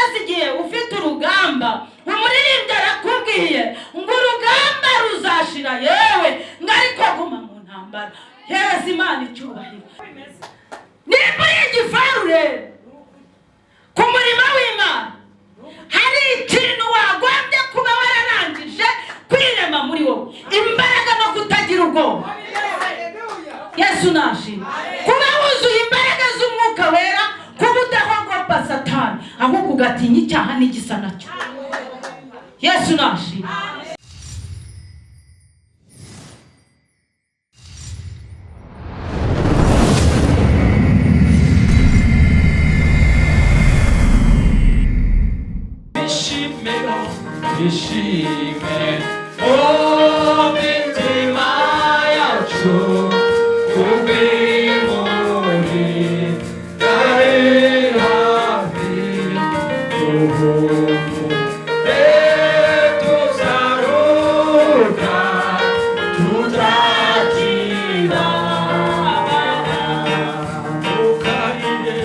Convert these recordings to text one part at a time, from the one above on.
umaze igihe ufite urugamba, umuririmbyi arakubwiye ngo urugamba ruzashira yewe ngariko guma mu ntambara. Hereza Imana icyubahiro. Niba Urigifaru rero ku murimo w'Imana hari ikintu wagombye kuba wararangije kwirema muri wowe, imbaraga no kutagira ubwoba. Yesu nashimwe. Kuba wuzuye imbaraga z'Umwuka Wera, kuba udahogwa Satani, ahubwo ugatinya icyaha n'igisa nacyo. Yesu nashimwe. Ishime o mitima yacu kubimuri kare hafi tuhumure tuzaruka tutakira tukarire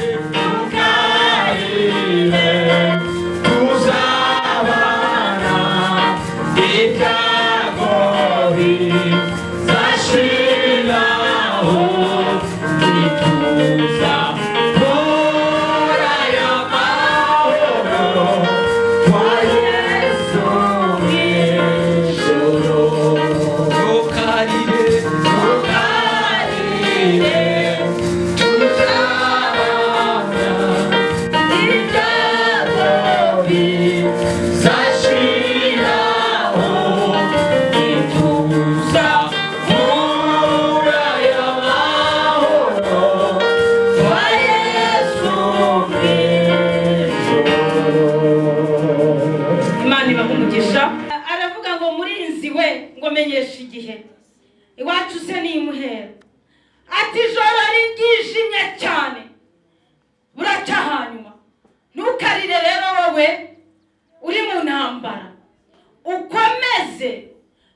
Umugisha aravuga ngo murinzi we ngo menyesha igihe iwacu se nimuhera. Ati ijoro rigijimye cyane buracya hanyuma. Ntukarire rero wowe uri mu ntambara, ukomeze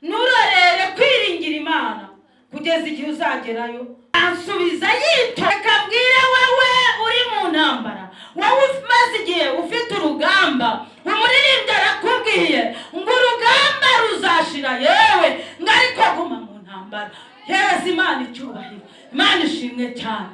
nurorere kwiringira Imana kugeza igihe uzagerayo. Ansubiza yiteka mbwira wowe uri mu ntambara, wowe umaze igihe ufite urugamba, umuririmbyi arakubwiye ngo urugamba ruzashira yewe ngariko guma mu ntambara. Hereza Imana icyubahiro. Imana ishimwe cyane.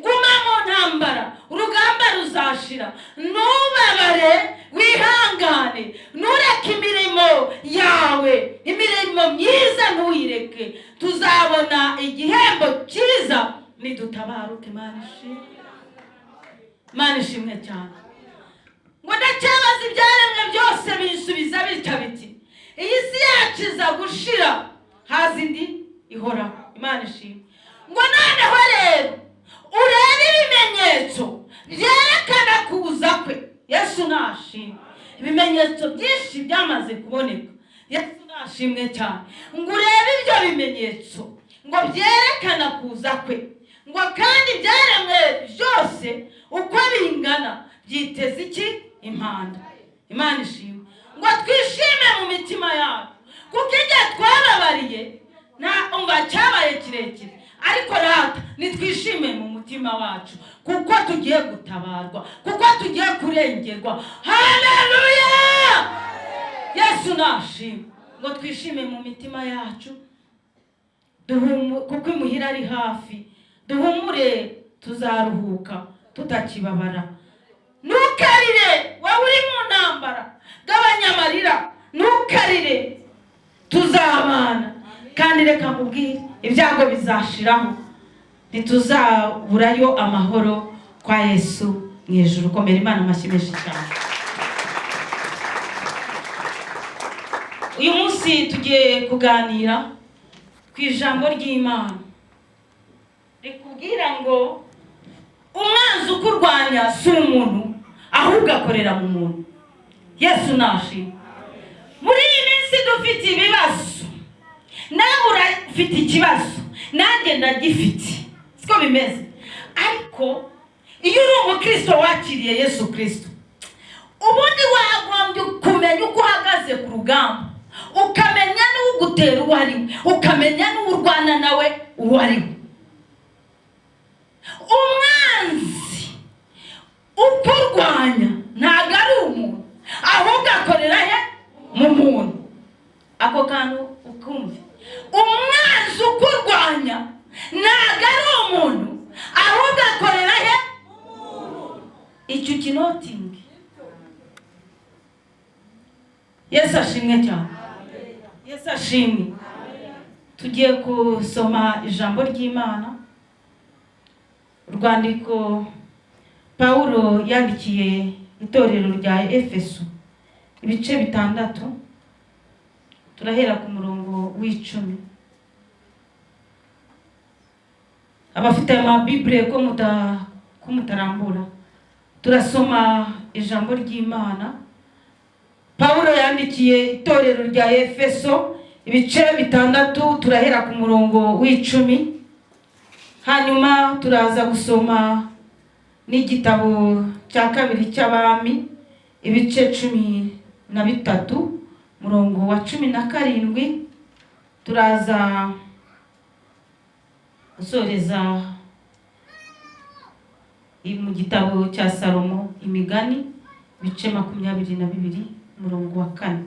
Guma mu ntambara, urugamba ruzashira. Nubabare, wihangane, nureke imirimo yawe, imirimo myiza ntuyireke. Tuzabona igihembo cyiza nidutabaruke. Imana ishimwe cyane. Ngo ndacyabaza ibyaremwe byose binsubiza bitya biti, iyi si yacu iza gushira haza indi ihoraho. Imana ishimwe. Ngo noneho rero urebe ibimenyetso byerekana kuza kwe. Yesu nashimwe. Ibimenyetso byinshi byamaze kuboneka. Yesu nashimwe cyane. Ngo urebe ibyo bimenyetso ngo byerekana kuza kwe, ngo kandi byaremwe byose uko bingana byiteze iki? Impanda. Imana ishimwe. Ngo twishime mu mitima yacu kuko igihe twababariye nta umva cyabaye kirekire, ariko rata nitwishime mu mutima wacu kuko tugiye gutabarwa, kuko tugiye kurengerwa. Haleluya! Yesu nashimwe. Ngo twishime mu mitima yacu kuko imuhira ari hafi. Duhumure tuzaruhuka tutakibabara. Ntukarire wowe uri mu ntambara, gabanya amarira, ntukarire tuzabana. Kandi reka mubwire ibyago bizashiraho, ntituzaburayo amahoro kwa Yesu mu ijuru. Komera Imana amashyi menshi cyane. Uyu munsi tugiye kuganira ku ijambo ry'Imana rikubwira ngo umwanzi ukurwanya si umuntu ahubwo akorera mu muntu. Yesu nashimwe. Muri iyi minsi dufite ibibazo, nawe urafite ikibazo, nanjye ndagifite, siko bimeze. Ariko iyo uri umukristo wakiriye Yesu Kristo, ubundi wagombye kumenya uko uhagaze ku rugamba, ukamenya n'ugutera uwo ari we, ukamenya n'urwana nawe uwo ari we. Umwanzi ukurwanya ntago ari umuntu icyo kinotingi. Yesu ashimwe cyane. Yesu ashimwe. Tugiye kusoma ijambo ry'Imana, urwandiko Pawulo yandikiye itorero rya Efeso, ibice 6, turahera ku murongo w'10. Abafite amabibure ko mutarambura, turasoma ijambo ry'Imana. Pawulo yandikiye itorero rya Efeso, ibice 6, turahera ku murongo w'10. Hanyuma turaza gusoma n'igitabo cya kabiri cy'Abami, ibice 13, murongo wa 17. Turaza gusoreza mu gitabo cya Salomo, Imigani, ibice 22, murongo wa 4.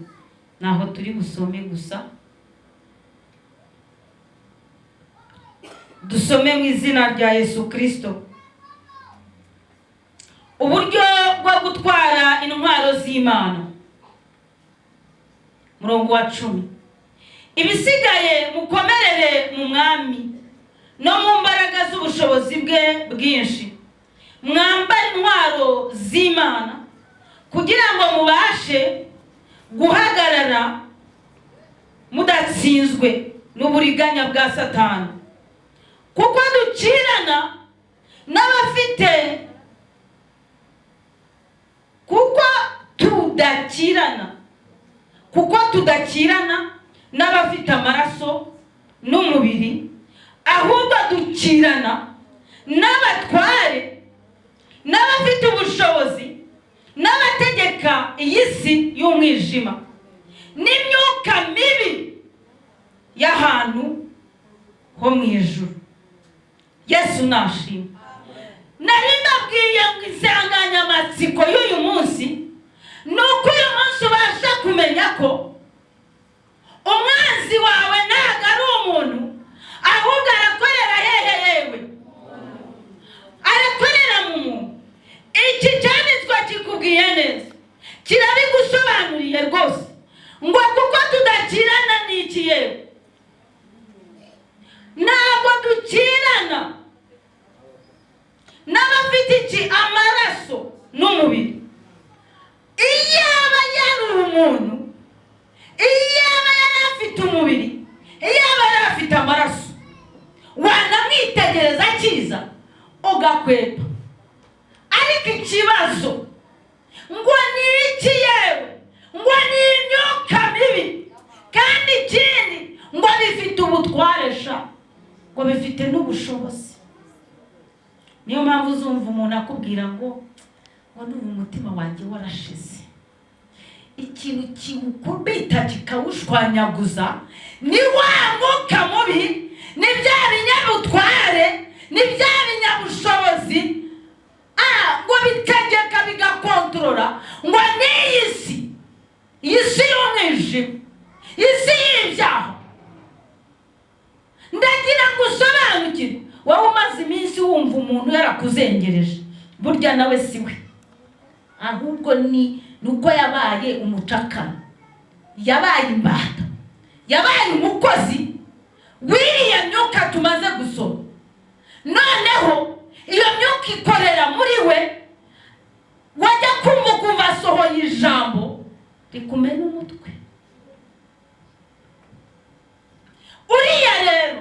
Naho turi gusome gusa. Dusome mu izina rya Yesu Kristo. Uburyo bwo gutwara intwaro z'Imana, murongo wa 10. Ibisigaye mukomerere mu mwami no mu mbaraga z'ubushobozi bwe bwinshi. Mwambare intwaro z'Imana kugira ngo mubashe guhagarara mudatsinzwe n'uburiganya bwa Satani. Kuko tudakirana n'abafite amaraso n'umubiri, ahubwo dukirana n'abatware, n'abafite ubushobozi, n'abategeka iyi si y'umwijima, n'imyuka mibi y'ahantu ho mu ijuru. Yesu nashimwe. Nari mbabwiye ngo insanganyamatsiko y'uyu munsi ni uko uyu munsi ubasha kumenya ko umwanzi wawe ntabwo ari umuntu, ahubwo arakorera hehe, arakorera mu muntu. Iki cyanditswe kikubwiye neza, kirabigusobanuriye rwose ngo kuko tudakirana n'iki yewe, ntabwo dukirana n'abafite iki amaraso n'umubiri. Iyaba yari umuntu, iyaba yari afite umubiri, iyaba yari afite amaraso, wanamwitegereza akiza ugakwepa. Ariko ikibazo ngo ni iki yewe, ngo ni imyuka mibi, kandi ikindi ngo bifite ubutwaresha, ngo bifite n'ubushobozi. Niyo mpamvu uzumva umuntu akubwira ngo n'ubu umutima wanjye warashize, ikintu kiwukubita kikawushwanyaguza ni wa mwuka mubi, ni bya binyabutware, ni bya binyabushobozi, ngo bitegeka bigakontorora, ngo n'iyi si, iyi si y'umwijima, isi y'ibyaha. Ndagira ngo usobanukirwe, wowe umaze iminsi wumva umuntu yarakuzengereje, burya nawe si we, ahubwo ni uko yabaye umucakara, yabaye imbata, yabaye umukozi w'iyo myuka tumaze gusoma. Noneho iyo myuka ikorera muri we, wajya kumva kuva asohoye ijambo rikumena umutwe. Uriya rero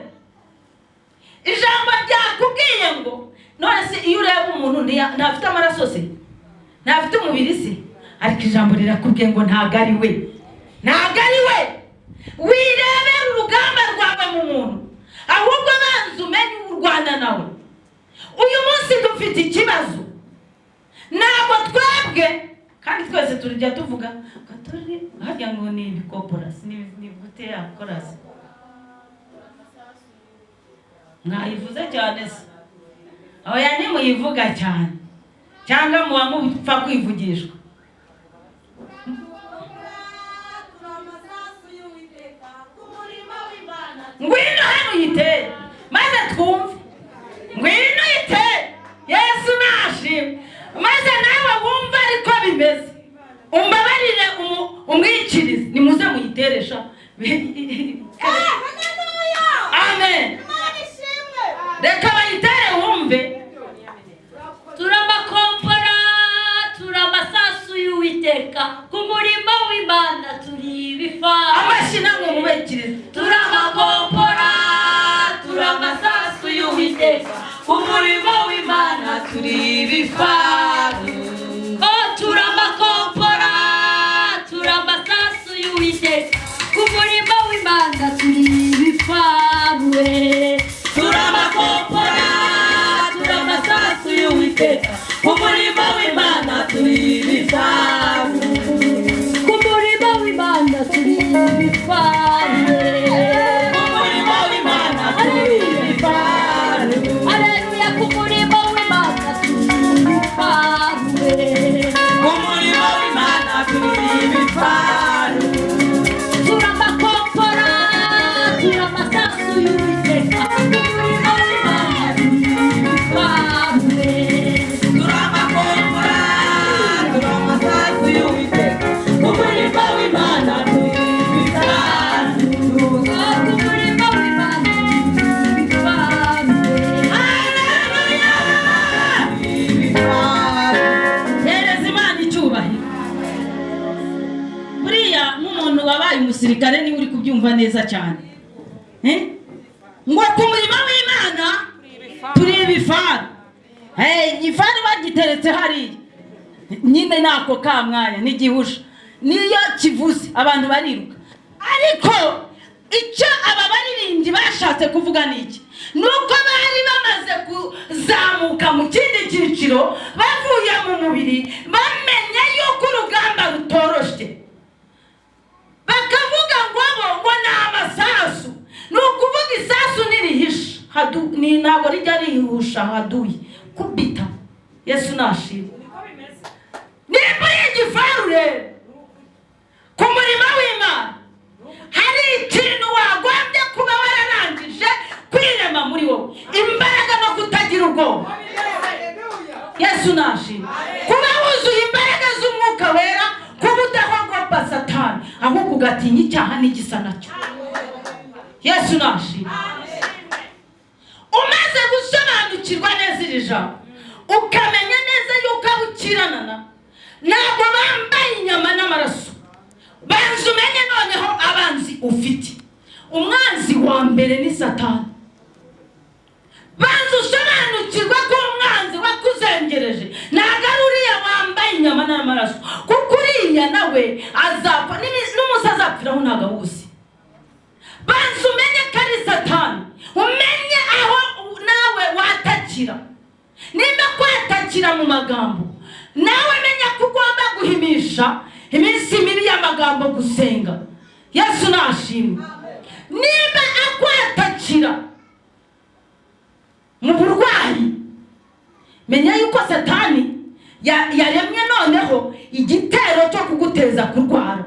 ijambo ryakubwiye ngo none se iyo ureba umuntu ntafite amaraso se, ntafite umubiri se, ariko ijambo rirakubwiye ngo ntabwo ari we, ntabwo ari we. Wirebera urugamba rwawe mu muntu, ahubwo banza umenye urwana nawe. Uyu munsi dufite ikibazo, ntabwo twebwe, kandi twese turujya tuvuga ngo turi harya ngo ni ibikoporasi, ni gute yakorasi. Mwayivuze cyane se, aho yani muyivuga cyane, cyangwa muba mupfa kwivugishwa. Ngwino hano yitere maze twumve, ngwino yitere. Yesu nashimwe. Maze nawe Amen. Reka bayitere wumve. Turamakompora, turamasasu y'Uwiteka, ku murimo w'Imana turi ibifaru. Amashyi namwe mubekirize. Turamakompora, turamasasu y'Uwiteka, ku murimo w'Imana turi ibifaru. Oh, turamakompora, turamasasu y'Uwiteka, ku murimo w'Imana turi ibifaru. Turamakompora, turamasasu y'Uwiteka, ku murimo w'Imana turi ibifaru. Ku murimo w'Imana turi ibifaru. Ku murimo w'Imana turi ibifaru. Haleluya, ku murimo w'Imana turi ibifaru. Ku murimo w'Imana turi ibifaru. Turamakompora, turamasasu y'Uwiteka, ku murimo w'Imana turi ibifaru. Turamakompora, turamasasu y'Uwiteka, ku murimo w'Imana turi ibifaru. Ku murimo w'Imana turi ibifaru. Haleluya! Hereza Imana icyubahiro. Buriya nk'umuntu wabaye umusirikare niwe uri kubyumva neza cyane. Ngo ku murimo w'Imana turi ibifaru. Igifaru bagiteretse hariya. Nyine nako ka mwanya n'igihusha. Niyo kivuze abantu bariruka. Ariko icyo aba baririmbyi bashatse kuvuga niki? Nuko bari bamaze kuzamuka mu kindi cyiciro bavuye mu mubiri bamenye yuko urugamba rutoroshe. Bakavuga ngo ni amasasu. Ni ukuvuga isasu nirihisha. Ni ntabwo rijya rihusha haduye. Kubita. Yesu nashimwe. Niba y'igifaru rero ku murimo w'Imana hari ikintu wagombye kuba wararangije kwirema muri wowe. Imbaraga no kutagira ubwoba. Yesu nashimwe. Kuba wuzuye imbaraga z'Umwuka Wera, kuba udahogopa Satani, ahubwo ugatinya icyaha n'igisa nacyo. Yesu nashimwe. Umaze gusobanukirwa neza iri jambo, ukamenya neza yuko abukiranana ntabwo bambaye inyama n'amaraso. Banza umenye noneho abanzi ufite. Umwanzi wa mbere ni Satani. Banza usobanukirwa ko umwanzi wakuzengereje ntabwo ari uriya wambaye inyama n'amaraso, kuko uriya nawe azapfa n'umusa azapfiraho ntabwo awuzi. Banza umenye ko ari Satani. Umenye aho nawe watakira. Nimba kwatakira mu magambo, nawe menya ko ugomba guhimisha iminsi mibi y'amagambo gusenga. Yesu nashimwe. Nimba akwatakira mu burwayi, menya yuko Satani yaremye noneho igitero cyo kuguteza kurwara.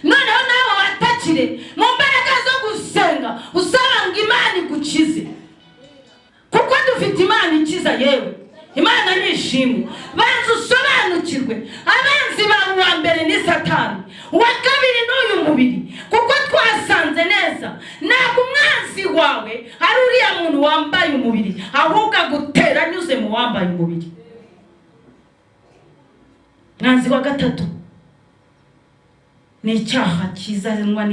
Noneho nawe watakire mu mbaraga zo gusenga, usanga Imana igukize. Kuko dufite Imana ikiza yewe. Imana nishimwe. Banza usobanukirwe abanzi bawe wa mbere ni Satani, uwa kabiri n'uyu mubiri. Kuko twasanze neza ntabwo umwanzi wawe ari uriya muntu wambaye umubiri, ahubwo agutera anyuze mu wambaye umubiri. Mwanzi wa gatatu ni icyaha kizanwa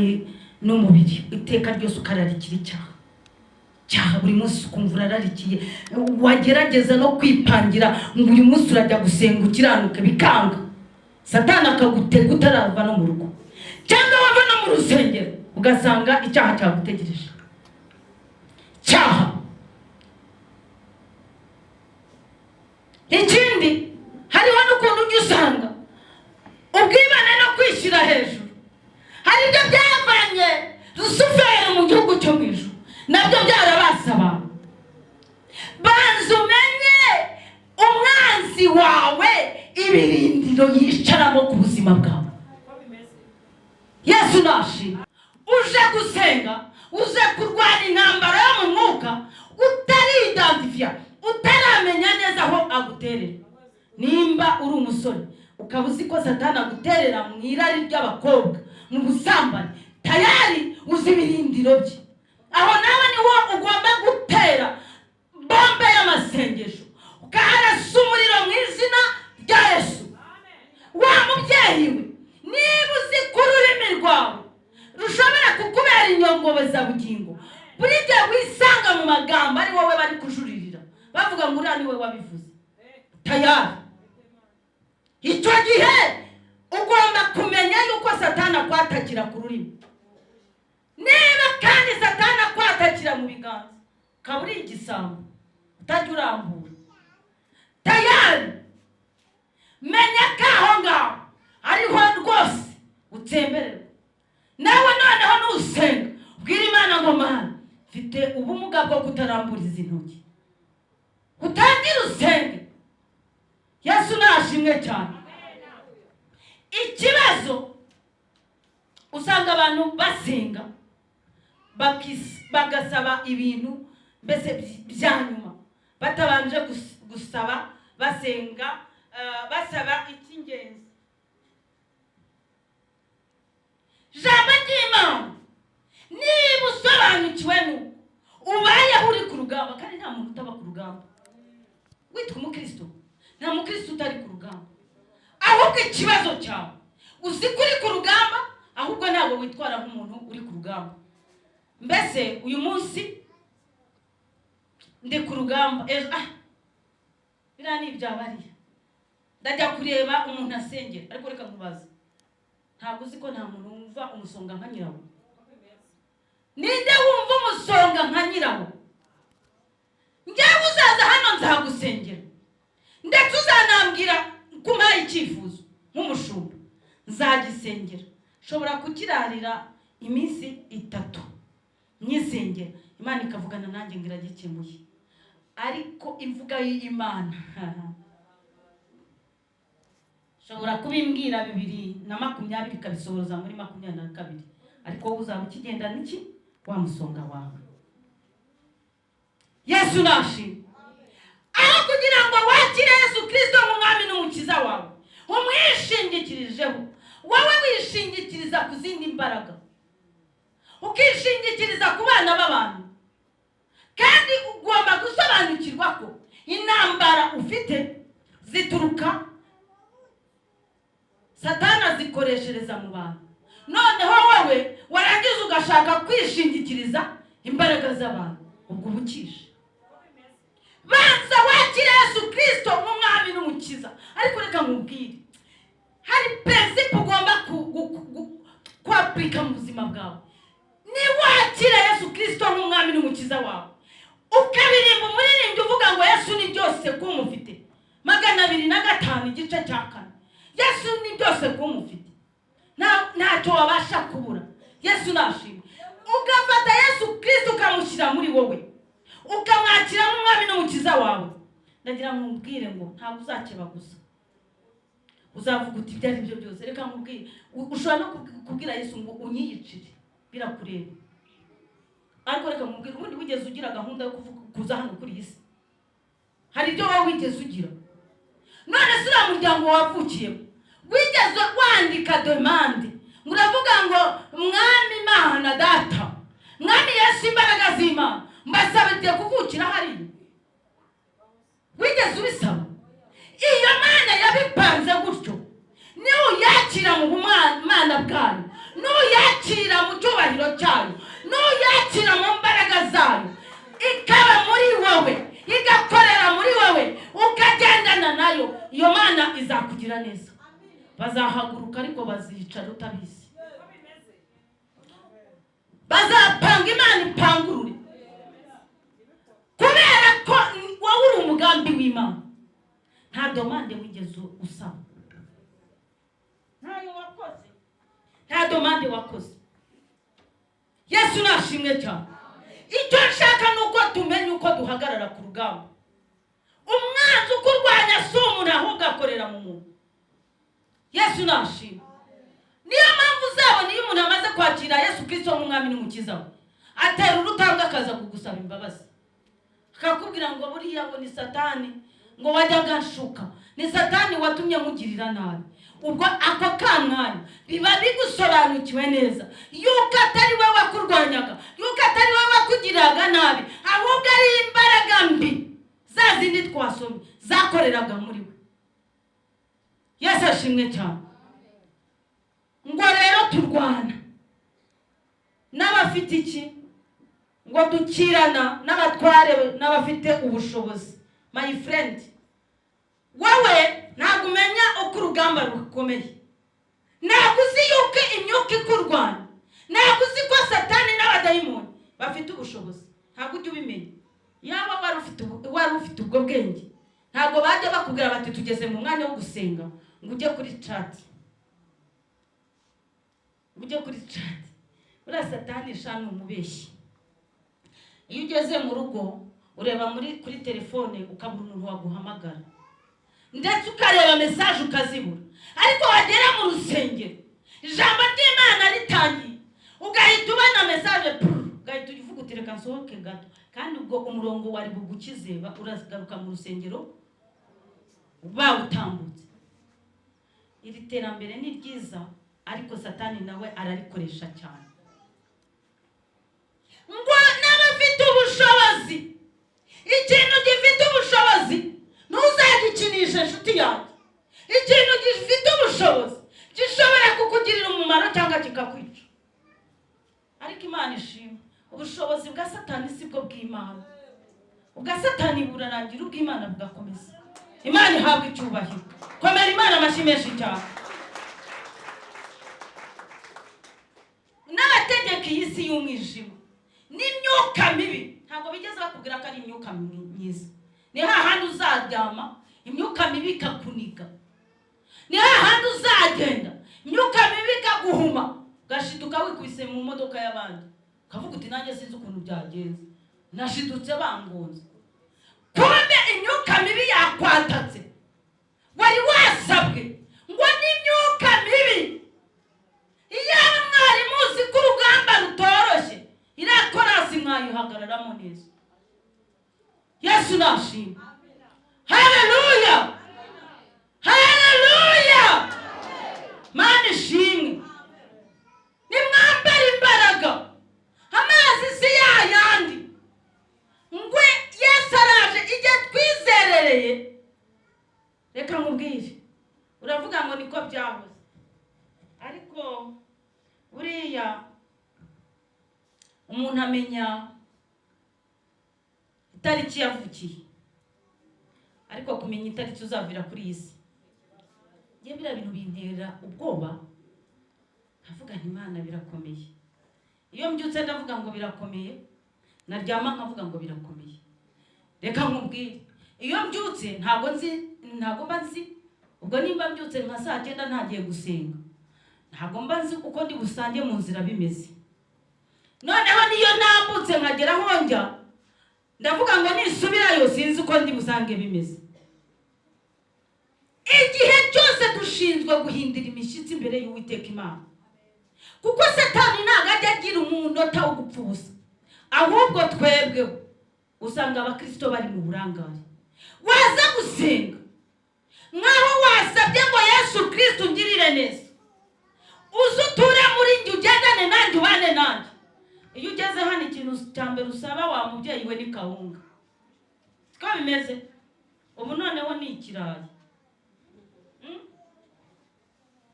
n'umubiri. Iteka ryose ukararikira icyaha buri munsi ukumva urararikiye. Wagerageza no kwipangira ngo uyu munsi urajya gusenga ukiranuke, bikanga. Satani akagutega utarava no mu rugo, cyangwa wava no mu rusengero ugasanga icyaha cyagutegereje. Cyaha. Ikindi hariho n'ukuntu ujya usanga ubwibane no kwishyira hejuru. Hari ibyo byavanye Rusuferi mu gihugu cyo mu ijuru, nabyo byarabasa abantu. Banza umenye umwanzi wawe ibirindiro yicaramo ku buzima bwawe. Yesu nashimwe. Uje gusenga, uje kurwana intambara yo mu mwuka, utaridantifiya, utaramenya neza aho aguterera. Nimba uri umusore ukaba uzi ko Satani aguterera mu irari ry'abakobwa, mu busambane, tayari uzi ibirindiro bye. Aho nawe niwo ugomba gutera bombe y'amasengesho ukaharasa umuriro mu izina rya Yesu. Wa mubyeyi we, niba uzi ko ururimi rwawe rushobora kukubera inyongobezabugingo, buri gihe wisanga mu magambo ari wowe bari kujuririra bavuga ngo uriya ni we wabivuze, tayari icyo gihe ugomba kumenya yuko Satani akwatakira ku rurimi. Niba kandi Satani akwatakira mu biganza, ukaba uri igisambo utajya urambura, tayari menya ko aho ngaho ariho rwose utsembererwa. Nawe noneho nusenga ubwira Imana ngo Mana, mfite ubumuga bwo kutarambura izi ntoki, utangire usenge. Yesu nashimwe cyane. Ikibazo usanga abantu basenga bagasaba ibintu mbese bya nyuma batabanje gusaba, basenga basaba icy'ingenzi. Jambo ry'Imana niba usobanukiwe nuko ubayeho uri ku rugamba, kandi nta muntu utaba ku rugamba. Witwa umukristo, nta mukristo utari ku rugamba. Ahubwo ikibazo cyawe uzi ko uri ku rugamba, ahubwo ntabwo witwara nk'umuntu uri ku rugamba. Mbese uyu munsi ndi ku rugamba, ejo biriya ni ibyabariye ndajya kureba umuntu asengera. Ariko reka nkubaze, ntabwo uzi ko nta muntu wumva umusonga nka nyirawo? Ninde wumva umusonga nka nyirawo? Njyewe uzaza hano nzagusengera, ndetse uzanambwira kumpaye icyifuzo nk'umushumba, nzagisengera. Shobora kukirarira iminsi 3 nyisengera, Imana ikavugana nanjye ngira gikemuye. Ariko imvuga y'Imana shobora kubimbwira 2020 ikabisohoza muri 2022, ariko wowe uzaba ukigenda n'iki wa musonga wawe. Yesu nashimwe. Aho kugira ngo wakire Yesu Kristo nk'umwami n'umukiza wawe, umwishingikirijeho, wowe wishingikiriza ku zindi mbaraga, ukishingikiriza ku bana b'abantu. Kandi ugomba gusobanukirwa ko intambara ufite zituruka Satani azikoreshereza mu bantu. Noneho wowe warangiza ugashaka kwishingikiriza imbaraga z'abantu, ubwo ubukishe. Banza wakire Yesu Kristo nk'umwami n'umukiza. Ariko reka nkubwire, hari principe ugomba kwapurika mu buzima bwawe. Ni wakire Yesu Kristo nk'umwami n'umukiza wawe, ukabirimba umuririmbyi uvuga ngo Yesu ni byose kumufite, 205 igice cya 4. Yesu ni byose kumufite, ntacyo wabasha kubura. Yesu nashimwe. Ugafata Yesu Kristo ukamushyira muri wowe, ukamwakira nk'umwami n'umukiza wawe. Ndagira ngo nkubwire ngo ntabwo uzakeba gusa, uzavuga uti ibyo ari byo byose. Reka nkubwire, ushobora no kubwira Yesu ngo unyiyicire, birakureba. Ariko reka nkubwire, ubundi wigeze ugira gahunda yo kuza hano kuri iyi si? Hari ibyo wowe wigeze ugira? None se uriya muryango wavukiyemo wigeze wandika demande, muravuga ngo Mwami Imana Data, Mwami Yesu imbaraga z'Imana, mbasabye kuvukira hariya? Wigeze ubisaba? Iyo Mana yabipanze gutyo, ni uyakira mu bumana bwayo, ni uyakira mu cyubahiro cyayo, ni uyakira mu mbaraga zayo, ikaba muri wowe, igakorera muri wowe, ukagendana nayo. Iyo Mana izakugira neza. Bazahaguruka ariko bazicara utabizi. Bazapanga Imana ipangurure, kubera ko wowe uri umugambi w'Imana. Nta domande wigeze usaba, ntayo wakoze, nta domande wakoze. Yesu nashimwe cyane. Icyo nshaka nuko tumenye uko duhagarara ku rugamba. Umwanzi ukurwanya si umuntu, ahubwo akorera mu muntu. Yesu nashimwe. Niyo mpamvu uzabona iyo umuntu amaze kwakira Yesu Kristo nk'umwami n'umukiza we, atera urutambwe akaza kugusaba imbabazi, akakubwira ngo buriya ngo ni Satani ngo wajyaga nshuka ni Satani watumye mugirira nabi. Ubwo ako kamwanya biba bigusobanukiwe neza yuko atari we wakurwanyaga, yuko atari we wakugiraga nabi, ahubwo ari imbaraga mbi za zindi twasomye zakoreraga muri we. Yesu ashimwe cyane. Ngo rero turwana n'abafite iki? Ngo dukirana n'abatware n'abafite ubushobozi. My friend, wowe ntabwo umenya uko urugamba rukomeye, ntabwo uzi yuko imyuka ikurwanya, ntabwo uzi ko Satani n'abadayimoni bafite ubushobozi, ntabwo ujya ubimenya. Yaba wari ufite ubwo bwenge, ntabwo bajya bakubwira bati tugeze mu mwanya wo gusenga ngo ujye kuri chat, uriya Satani shani umubeshyi. Iyo ugeze mu rugo ureba kuri telefone ukabura umuntu waguhamagara, ndetse ukareba message ukazibura, ariko wagera mu rusengero ijambo ry'Imana ritangiye ugahita ubona message ugahita uvuga uti reka nsohoke gato, kandi ubwo umurongo wari bugukize uragaruka mu rusengero bawutambutse. Iri terambere ni ryiza, ariko Satani nawe ararikoresha cyane. Ngo n'abafite ubushobozi, ikintu gifite ubushobozi ntuzagikinishe inshuti yanjye. Ikintu gifite ubushobozi gishobora kukugirira umumaro cyangwa kikakwica. Ariko Imana ishimwe, ubushobozi bwa Satani sibwo bw'Imana. Ubwa Satani burarangira, ubw'Imana bugakomeza. Imana ihabwa icyubahiro. Komera Imana amashyi menshi cyane. N'abategeka iyi si y'umwijima n'imyuka mibi, ntabwo bigeze bakubwira ko ari imyuka myiza. Ni hahandi uzaryama imyuka mibi ikakuniga, ni hahandi uzagenda imyuka mibi ikaguhuma, ugashiduka wikubise mu modoka y'abandi ukavuga uti nanjye sinzi ukuntu byagenze, nashidutse bangonze. Kumbe imyuka mibi yakwatatse, wari wasabwe ngo n'imyuka mibi. Iyaba mwari muzi ko urugamba rutoroshye, irakorasi mwayihagararamo neza. Yesu nashimwe. Haleluya, haleluya. Mana ishimwe. Nimwambara imbaraga, amazi si yayandi. Ngwe Yesu araje ijya twizerereye. Reka nkubwire, uravuga ngo niko byahoze, ariko buriya umuntu amenya itariki yavukiye, ariko kumenya itariki uzavira kuri iyi si, ngiye biriya bintu bintera ubwoba. Nkavuga nti Imana birakomeye. Iyo mbyutse ndavuga ngo birakomeye, naryama nkavuga ngo birakomeye. Reka nkubwire, iyo mbyutse ntabwo mba nzi, ubwo nimba mbyutse nka saa 9 ntagiye gusenga, ntabwo mba nzi uko ndi busange mu nzira bimeze. Noneho niyo nambutse nkagera aho njya, ndavuga ngo nisubirayo sinzi uko ndi busange bimeze. Igihe cyose dushinzwe guhindira imishyitsi imbere y'Uwiteka Imana, kuko Satani ntabwo ajya agira umunota wo gupfa ubusa, ahubwo twebwe usanga abakristo bari mu burangare. Waza gusenga nkaho wasabye ngo Yesu Kristo ngirire neza, uzuture muri njye ugendane nanjye ubane nanjye. Iyo ugeze hano ikintu cyambere usaba wa mubyeyi we ni kawunga. Siko bimeze? Ubu noneho ni ikirayi.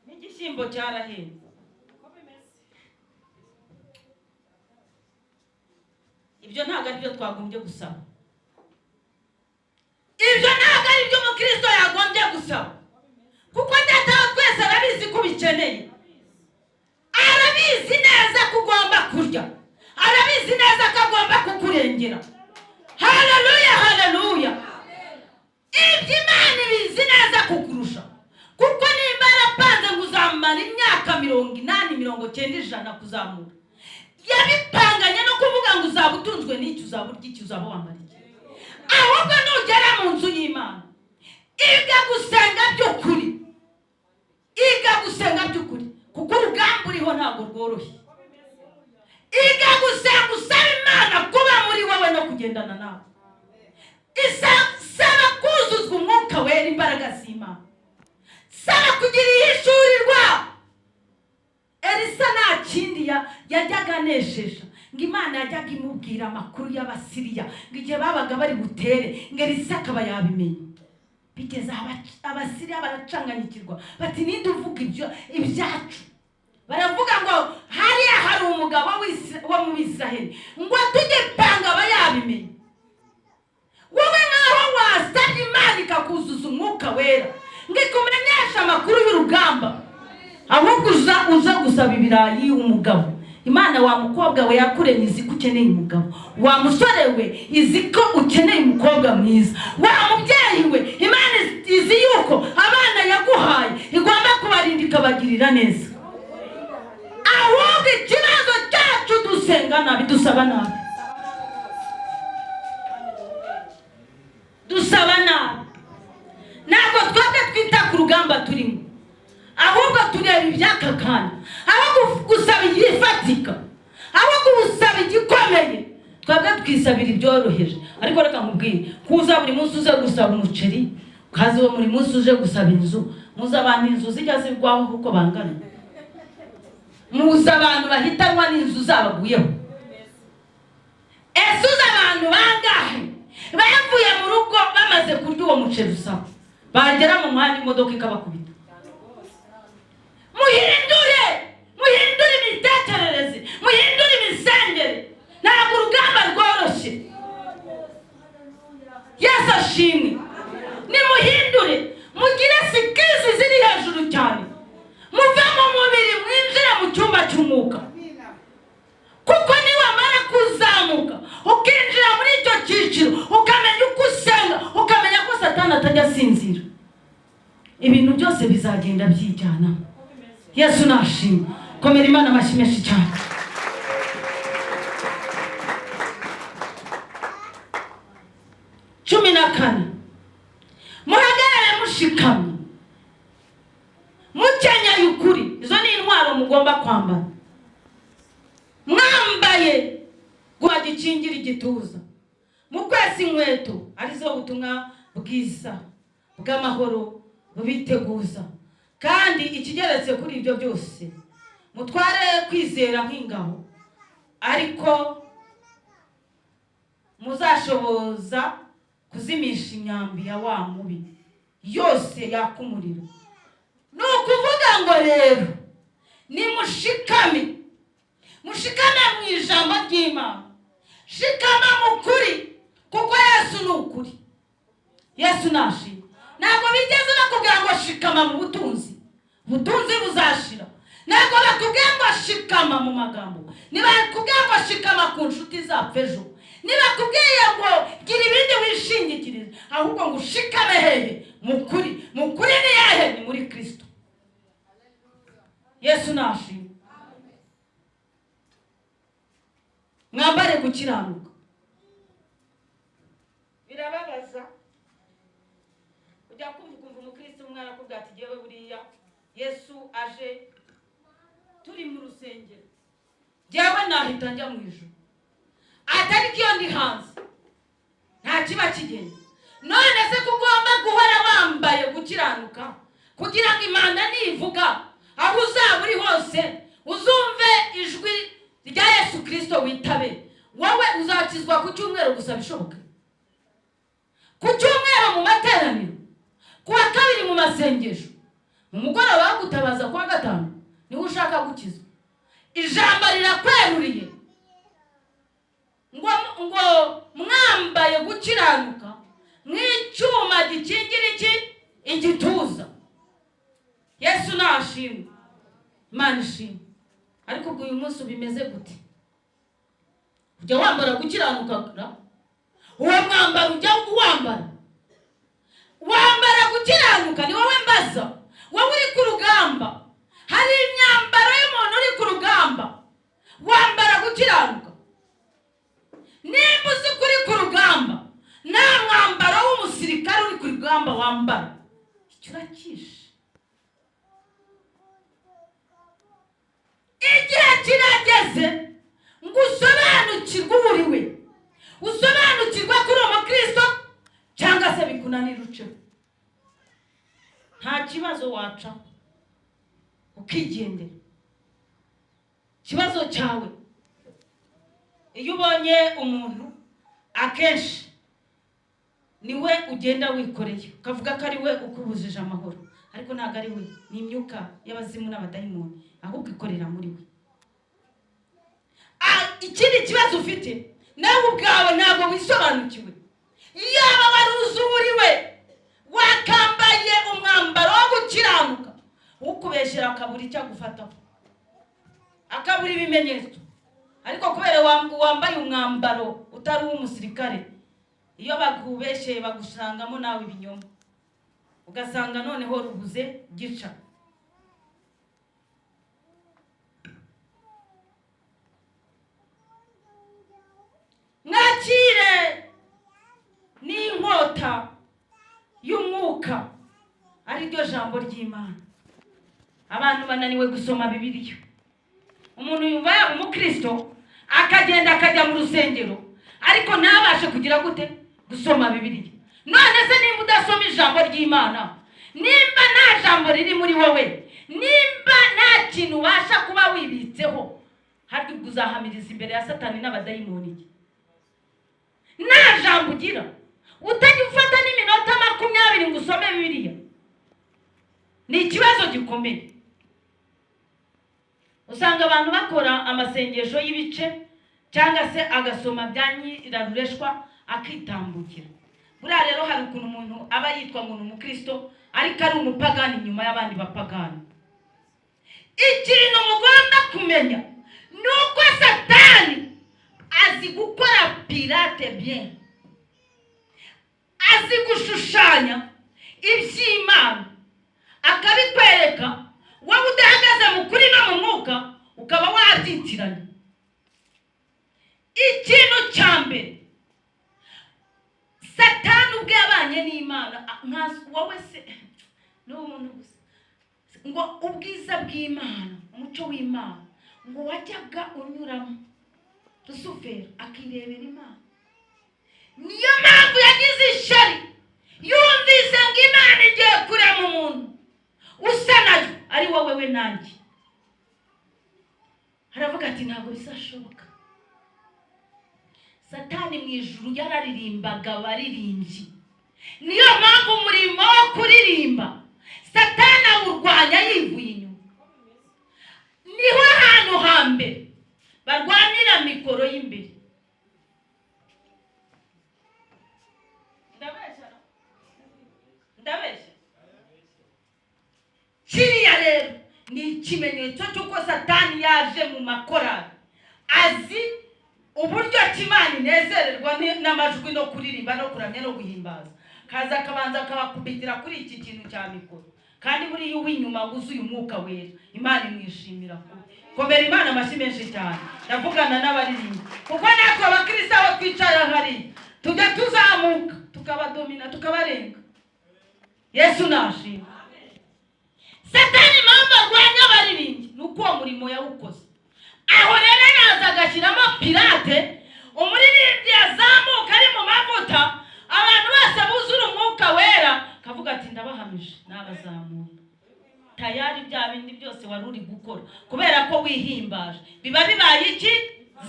N'igishyimbo cyarahenze. Uko bimeze? Ibyo ntabwo ari byo twagombye gusaba. Ibyo ntabwo ari byo umukristo yagombye gusaba. Kuko Data wa twese arabizi ko ubikeneye. Arabizi neza ko ugomba kurya, arabizi neza ko agomba kukurengera. Haleluya, haleluya. Ibyo Imana ibizi neza kukurusha, kuko nimba yarapanze ngo uzamara imyaka 80, 90, 100 kuzamura, yabipanganye no kuvuga ngo uzaba utunzwe n'iki, uzaba urya iki, uzaba wambara iki. Ahubwo nugera mu nzu y'Imana, iga gusenga by'ukuri, iga gusenga by'ukuri, kuko urugamba uriho ntabwo rworoshye. Iga gusenga usaba Imana kuba muri wowe no kugendana nawe. Isaba kuza kuzuzwa umwuka wera imbaraga z'Imana. Sara kugira ihishurirwa. Elisa nta kindi yajyaga anesheje ngo Imana yajyaga imubwira amakuru y'Abasiriya ngo igihe babaga bari butere ngo Elisa akaba yabimenye. Bigeze Abasiriya baracanganyikirwa bati ninde uvuga ibyacu. Baravuga ngo hariya hari umugabo wo mu Israheli ngo tugipanga aba yabimenye. Wowe naho wasabye Imana ikakuzuza umwuka wera ngo ikumenyesha amakuru y'urugamba, ahubwo uza gusaba ibirayi umugabo. Imana wa mukobwa we yakuremye izi ko ukeneye umugabo, wa musore we izi ko ukeneye umukobwa mwiza, wa mubyeyi we Imana izi yuko abana yaguhaye igomba kubarinda ikabagirira neza. Ahubwo ikibazo cyacu dusenga nabi, dusaba nabi, dusaba nabi. Ntabwo twebwe twita ku rugamba turimo, ahubwo tureba iby'aka kanya, aho gusaba igifatika, aho gusaba igikomeye. Twebwe twisabira ibyoroheje. Ariko reka nkubwire, kuza buri munsi uze gusaba umuceri, kazi wo muri munsi uje gusaba inzu, muza abantu inzu zijya zirwaho kuko bangana, muza abantu bahitanwa n'inzu zabaguyeho. Ese uza abantu bangahe bavuye mu rugo bamaze kurya uwo muceri usaba, bagera mu muhanda imodoka ikabakubita. Muhindure imitekerereze, muhindure imisengere. Ntabwo urugamba rworoshye. Yesu ashimwe. Nimuhindure, mugire sikizi ziri hejuru cyane, muve mu mubiri mwinjire mu cyumba cy'umwuka. Kuko niwamara kuzamuka ukinjira muri icyo cyiciro, ukamenya uko usenga, ukamenya ko Satani atajya asinzira, ibintu byose bizagenda byijyana. Yesu nashimwe. Komera Imana amashyi menshi cyane. Cumi na kane, muhagarare mushikamye, mukenyeye ukuri. Izo ni intwaro mugomba kwambara. Mwambaye guhagikingira igituza, mukwesa inkweto arizo ubutumwa bwiza bw'amahoro bubiteguza. Kandi ikigeretse kuri ibyo byose, mutware kwizera nk'ingabo, ariko muzashoboza kuzimisha imyambi ya wa mubi yose yaka umuriro. Ni ukuvuga ngo rero nimushikame, mushikame mu ijambo ry'Imana, shikama mu kuri, kuko Yesu ni ukuri. Yesu nashimwe. Ntabwo bigeze bakubwira ngo shikama mu butunzi, ubutunzi buzashira. Ntabwo bakubwira ngo shikama mu magambo, ntibakubwira ngo shikama ku nshuti zapfa ejo, ntibakubwiye ngo gira ibindi wishingikiriza, ahubwo ngo ushikame hehe? Mu kuri. Mu kuri ni hehe? Ni muri Kristo. Yesu nashimwe. Mwambare gukiranuka. Birababaza ujya kumva umukristo umwana akubwira ati jewe buriya Yesu aje turi mu rusengero, jewe nahita njya mu ijuru, atari kiyo ndi hanze nta kiba kigenda. None se kugomba guhora wambaye gukiranuka kugira ngo Imana nivuga aho uzaba uri hose uzumve ijwi rya Yesu Kristo witabe. Wowe uzakizwa ku cyumweru gusa bishoboka, ku cyumweru mu materaniro, ku wa kabiri mu masengesho, mu mugoroba wo gutabaza kwa gatanu niho ushaka gukizwa. Ijambo rirakweruriye ngo mwambaye gukiranuka nk'icyuma gikingira igituza. Yesu nashimwe. Imana ishimwe. Ariko ubwo uyu munsi bimeze gute? Ujya wambara gukiranuka kura? Uwo mwambaro ujya wambara gukiranuka? Ni wowe mbaza, wowe uri ku rugamba. Hari imyambaro y'umuntu uri ku rugamba, wambara gukiranuka. Nimba uzi kuri ku rugamba, nta mwambaro w'umusirikare uri ku rugamba wambara, icyo urakishe. Igihe kirageze ngo usobanukirwe uriwe, usobanukirwe kuri uwo Kristo cyangwa se bikunanira uceho, nta kibazo waca ukigendera. Ikibazo cyawe iyo ubonye umuntu akenshi niwe ugenda wikoreye ukavuga ko ari we ukubujije amahoro, ariko ntabwo ari we, ni imyuka y'abazimu n'abadayimoni ahubwo ikorera muri we. Ikindi kibazo ufite nawe ubwawe ntabwo wisobanukiwe. Iyaba wari uzuriwe wakambaye umwambaro wo gukiranuka, ukubeshyera akabura icyo agufataho, akabura ibimenyetso, ariko kubera wambaye umwambaro utari uw'umusirikare, iyo bakubeshyeye bagusangamo nawe ibinyoma, ugasanga noneho rubuze gica. Mwakire n'inkota y'umwuka, ari ryo jambo ry'Imana. Abantu bananiwe gusoma Bibiliya. Umuntu yumva yaba umukristo akagenda akajya mu rusengero ariko ntabashe kugira gute gusoma Bibiliya. None se nimba udasoma ijambo ry'Imana, nimba nta jambo riri muri wowe, nimba nta kintu ubasha kuba wibitseho, harya uzahamiriza imbere ya Satani n'abadayimoni. Nta jambo ugira, utajya ufata n'iminota 20 ngo usome Bibiliya, ni ikibazo gikomeye. Usanga abantu bakora amasengesho y'ibice cyangwa se agasoma bya nyirarureshwa akitambukira. Buriya rero hari ukuntu umuntu aba yitwa ngo ni umukristo ariko ari umupagani nyuma y'abandi bapagani. Ikintu mugomba kumenya ni uko Satani azi gukora pirate bien, azi gushushanya iby'Imana akabikwereka, wowe udahagaze mu kuri no mu mwuka ukaba wabyitiranya. Ikintu cya mbere, Satani ubwe yabanye n'Imana, wowe se n'umuntu gusa ngo ubwiza bw'Imana, umuco w'Imana ngo wajyaga unyuramo Rusufero akirebera Imana. Niyo mpamvu yagize ishari, yumvise ngo Imana igiye kurema umuntu usa nayo ari wowe we nanjye. Haravuga ati ntabwo bizashoboka. Satani mu ijuru yararirimbaga abaririmbyi. Niyo mpamvu umurimo wo kuririmba Satani awurwanya yivuye inyuma. Niho hantu hambere barwanira mikoro y'imbere. Ndabesha. Kiriya rero ni ikimenyetso cy'uko Satani yaje mu makorari, azi uburyo Imana inezererwa n'amajwi no kuririmba no kuramya no guhimbaza, kaza akabanza akabakubitira kuri iki kintu cya mikoro. Kandi buri uw'inyuma wuzuye umwuka wera, Imana imwishimira. Komera Imana amashyi menshi cyane. Ndavugana n'abaririmba kuko natwe abakristo aho twicara hari tujya tuzamuka tukabadomina tukabarenga. Yesu nashimwe. Satani mpamvu arwanya abaririmbyi nuko uwo murimo yawukoze. Aho rero naza agashyiramo pirate, umuririmbyi yazamuka ari mu mavuta, abantu bose buzura umwuka wera, kavuga ati ndabahamije n'abazamuka. Tayari bya bindi byose wari uri gukora kubera ko wihimbaje biba bibaye iki?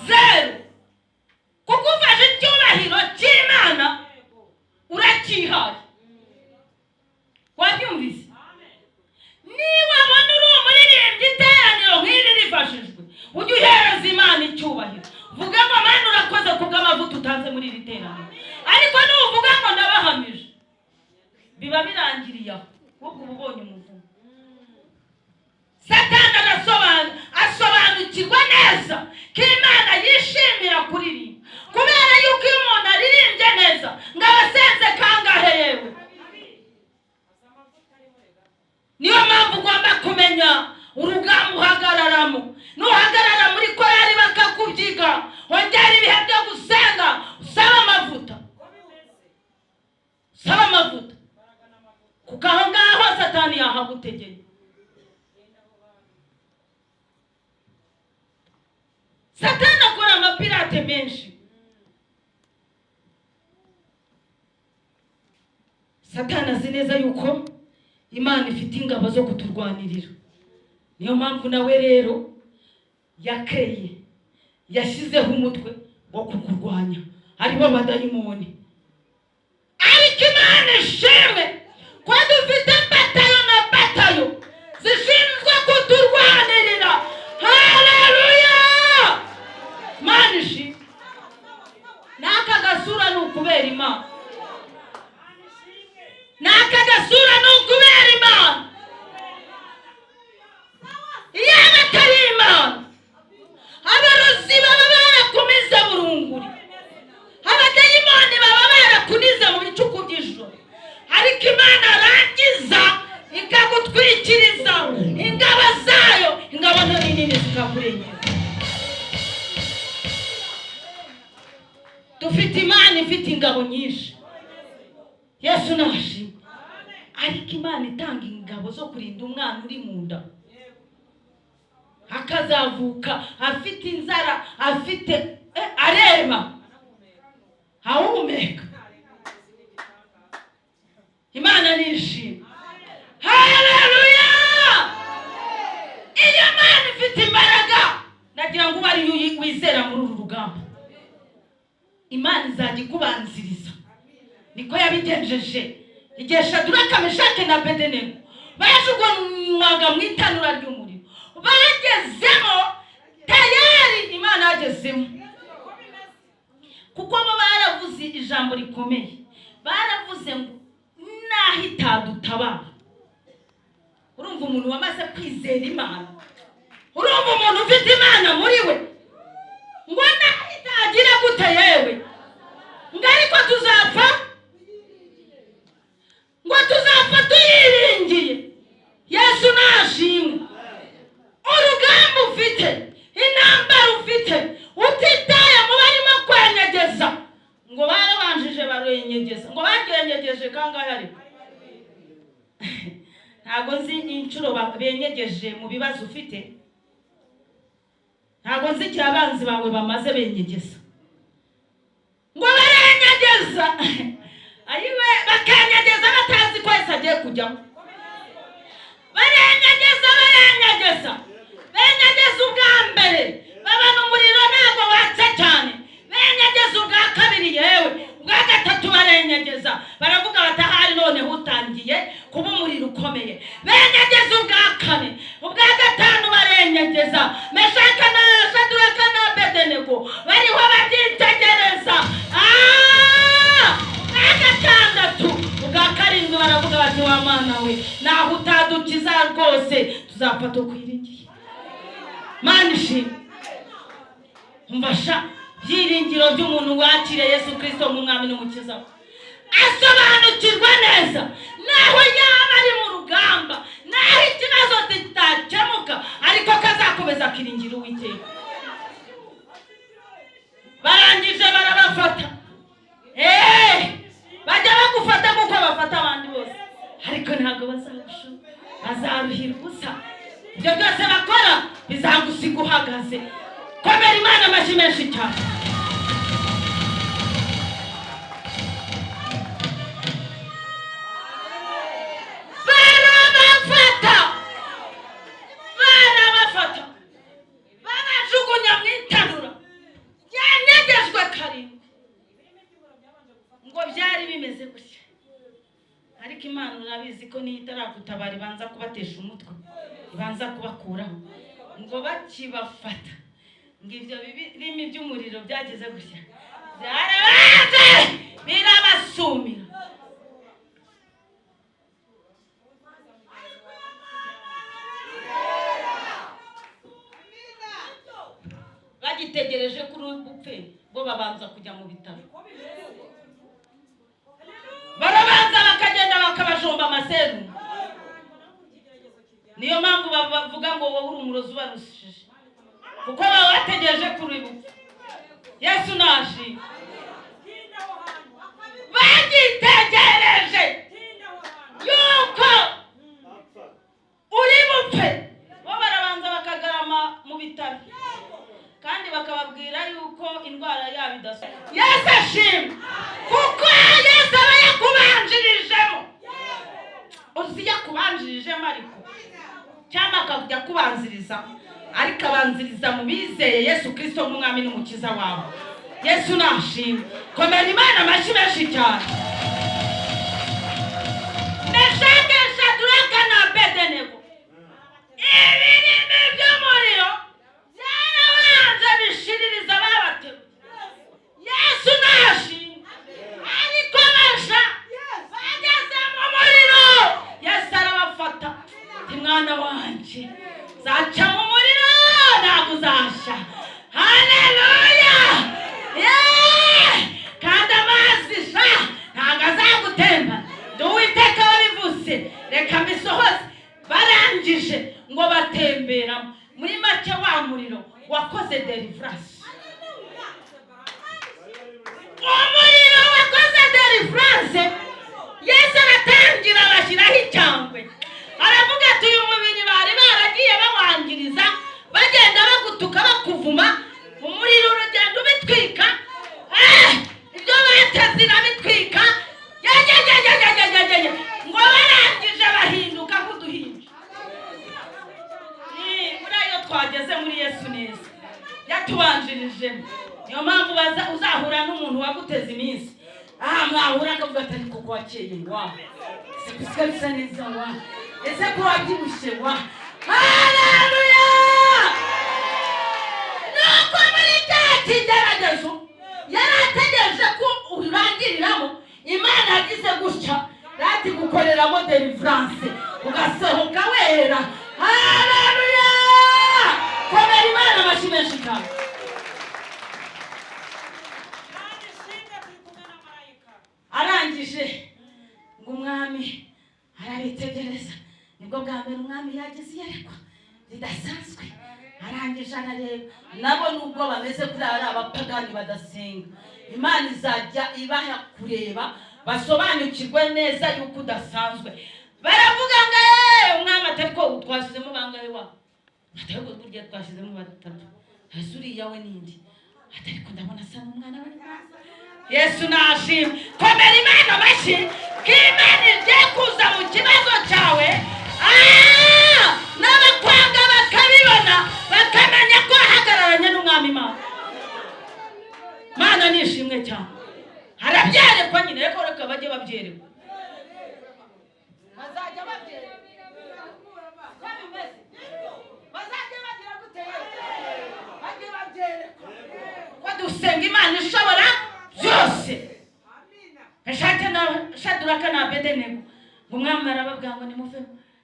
Zero. Kuko ufashe icyubahiro cy'Imana urakihaye. Wabyumvise? Niba abona uri umuririmbyi iteraniro nk'iri rifashijwe, ujye uhereza Imana icyubahiro. Vuga ngo Mana urakoze kubw'amavuta utanze muri iri teraniro. Ariko nuvuga ngo ndabahamije, biba birangiriye aho, kuko uba ubonye umuvumo. Satani asobanukirwa neza ko Imana yishimira kuririmba, kubera yuko iyo umuntu aririmbye neza ngo abasenze kangahe yewe. Niyo mpamvu ugomba kumenya urugamba uhagararamo. Nuhagarara muri korari bakakubyiga, hongera ibihe byo gusenga, usaba amavuta. Saba amavuta. Kuko aho ngaho Satani yahagutegeye. Satani akora amapirate menshi. Satani azi neza yuko Imana ifite ingabo zo kuturwanirira. Niyo mpamvu nawe rero yakeye yashyizeho umutwe wo kukurwanya, aribo abadayimoni. Ariko Imana ishimwe ko dufite batayo na batayo zishinzwe kuturwanirira. Haleluya! Imana ishimwe. N'aka gasura ni ukubera Imana. N'aka gasura ni ukubera Imana. Iyo atari Imana, abarozi baba barakumize burunguri, abadayimoni baba barakunize mu bicuku by'ijoro. Ariko Imana arangiza ikagutwikiriza ingabo zayo, ingabo nini zikakurengera. Dufite Imana ifite ingabo nyinshi. Yesu nashimwe. Ariko Imana itanga ingabo zo kurinda umwana uri mu nda, akazavuka afite inzara, afite areba, ahumeka. Imana nishimwe. Haleluya! Iyo Imana ifite imbaraga, nagira ngo bari wizera muri uru rugamba, Imana izajya ikubanziriza. Niko yabigenjeje igihe Shadraka, Meshaki na Abedenego bajugunywaga mu itanura ry'umuriro. Bagezemo tayari, Imana yagezemo, kuko bo baravuze ijambo rikomeye. Baravuze ngo naho itadutabara. Urumva umuntu wamaze kwizera Imana, urumva umuntu ufite Imana muri we, ngo naho itagira gute yewe, ngo ariko tuzapfa, ngo tuzapfa tuyiringiye. Yesu nashimwe. Urugamba ufite, intambara ufite, utitaye mu barimo kwenyegeza, ngo barabanjije barenyegeza, ngo bagenyegeje kangahe ari? Ntago nzi inshuro benyegeje mu bibazo ufite, ntago nzi icyo abanzi bawe bamaze benyegeza. Ngo barenyegeza, ayiwe bakanyegeza batazi ko Yesu agiye kujyamo. Barenyegeza, benyegeza ubwa mbere, babana umuriro ntabwo watse cyane. Benyegeza ubwa kabiri, yewe ubwa gatatu barenyegeza, baravuga batahari none utangiye kuba umuriro ukomeye. Benyegeza ubwa kane, ubwa gatanu barenyegeza. Meshaki na Shadraka na Abedenego bariho babyitegereza. Gatandatu, ubwa karindwi baravuga bati wa Mana we, naho utadukiza rwose tuzapfa tukwiringiye. Mana ishimwe. Umvasha byiringiro by'umuntu wakire Yesu Kristo nk'umwami n'umukiza we, asobanukirwa neza naho yaba ari mu rugamba, naho ikibazo kitakemuka, ariko kazakomeza akiringira Uwiteka. Barangije barabafata. Bajya bagufata kuko bafata abandi bose, ariko ntabwo bazagushuka, bazaruhira ubusa. Ibyo byose bakora bizagusiga uhagaze. Komera Imana amashyi menshi cyane. Barabafata, barajugunya mu itanura, yanyegejwe karindwi. Ngo byari bimeze gutya, ariko Imana urabizi ko niyo itaragutabara ibanza kubatesha umutwe, ibanza kubakuraho. Ngo bakibafata, ngo ibyo birimi by'umuriro byageze gutya, byarabaze birabasumira. Bagitegereje kuri ubupfe, bo babanza kujya mu bitaro. Barabanza bakagenda bakabajomba amaseru. Niyo mpamvu bavuga ngo wowe uri umurozi ubarushije, kuko baba bategereje kuri ubupfe. Yesu nashimwe. Bagitegereje yuko uri bupfe, bo barabanza bakagarama mu bitaro, kandi bakababwira yuko indwara yabo idasa. Yesu ashimwe, kuko Yesu aba yakubanjirijemo. sijya kubanjirije mariko cyangwa akajya kubanziriza ariko abanziriza mu bizeye Yesu Kristo nk'umwami n'umukiza wawe. Yesu nashimwe. Komera Imana amashyi menshi cyane. Ndashakisha Duraka na Bedenego. Ibirimi by'umuriro byarabanje bishiririza babatewe. Yesu nashimwe. Ariko basha bageze mu muriro. Yesu arabafata. Mwana wanje zaca mu muriro ntabwo uzasha. Haleluya. Kandi amazi sha ntabwo azagutemba. Uwiteka wabivuze reka mbisohoze. Barangije ngo batemberamo. Muri make wa muriro wakoze deliverance. Umuriro wakoze deliverance. Yesu aratangira bashyiraho icyangwe. Aravuga ati uyu mubiri bari baragiye bawangiriza bagenda bagutuka bakuvuma umuriro uragenda ubitwika ibyo bateze irabitwika ngo barangije bahinduka nk'uduhinja. Muri ayo twageze muri Yesu neza yatubanjirijemo. Niyo mpamvu uzahura n'umuntu waguteza iminsi mwahura akavuga ati ariko ko wakeye wa sikusiga bisa neza wa ese ko wabyibushye wa. Haleluya. Nuko muri cya kigeragezo yarategereje ko urangiriramo Imana yagize gutya rati gukoreramo deliverance ugasohoka wera. Haleluya. Komera Imana amashyi menshi cyane. Arangije ngo umwami arabitegereza. Nibwo bwa mbere umwami yagize iyerekwa ridasanzwe. Arangije arareba nabo nubwo bameze kuri ari abapagani badasenga Imana izajya ibaha kureba basobanukirwe neza yuko udasanzwe. Baravuga ngo umwami atariko twashizemo bangahe wa atariko kurya twashizemo batatu hasuri yawe nindi atariko ndabona sa n'umwana bari maso. Yesu nashimwe. Komera Imana amashyi k'Imana igiye kuza mu kibazo cyawe n'abakwanga bakabibona bakamenya ko ahagararanye n'umwami Imana. Mana nishimwe cyane. Harabyerekwa nyine reko reka bajye babyerekwa. Bazajya babyerekwa. Bazajya bagira guteye. Bajye babyerekwa. Ko dusenga Imana ishobora byose. Shaduraka na Bedenego ngo umwami arababwira ngo nimuve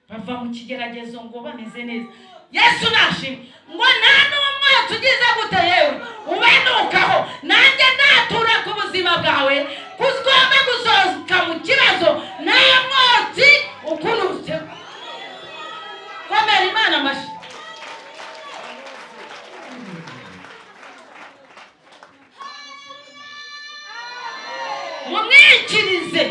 bava mu kigeragezo ngo bameze neza. Yesu nashimwe ngo nta n'umwe tugize gute yewe ubanukaho nanjye natura ku buzima bwawe kuzigomba gusohoka mu kibazo nta mwotsi ukunutse. Komera Imana amashyi. Mumwikirize.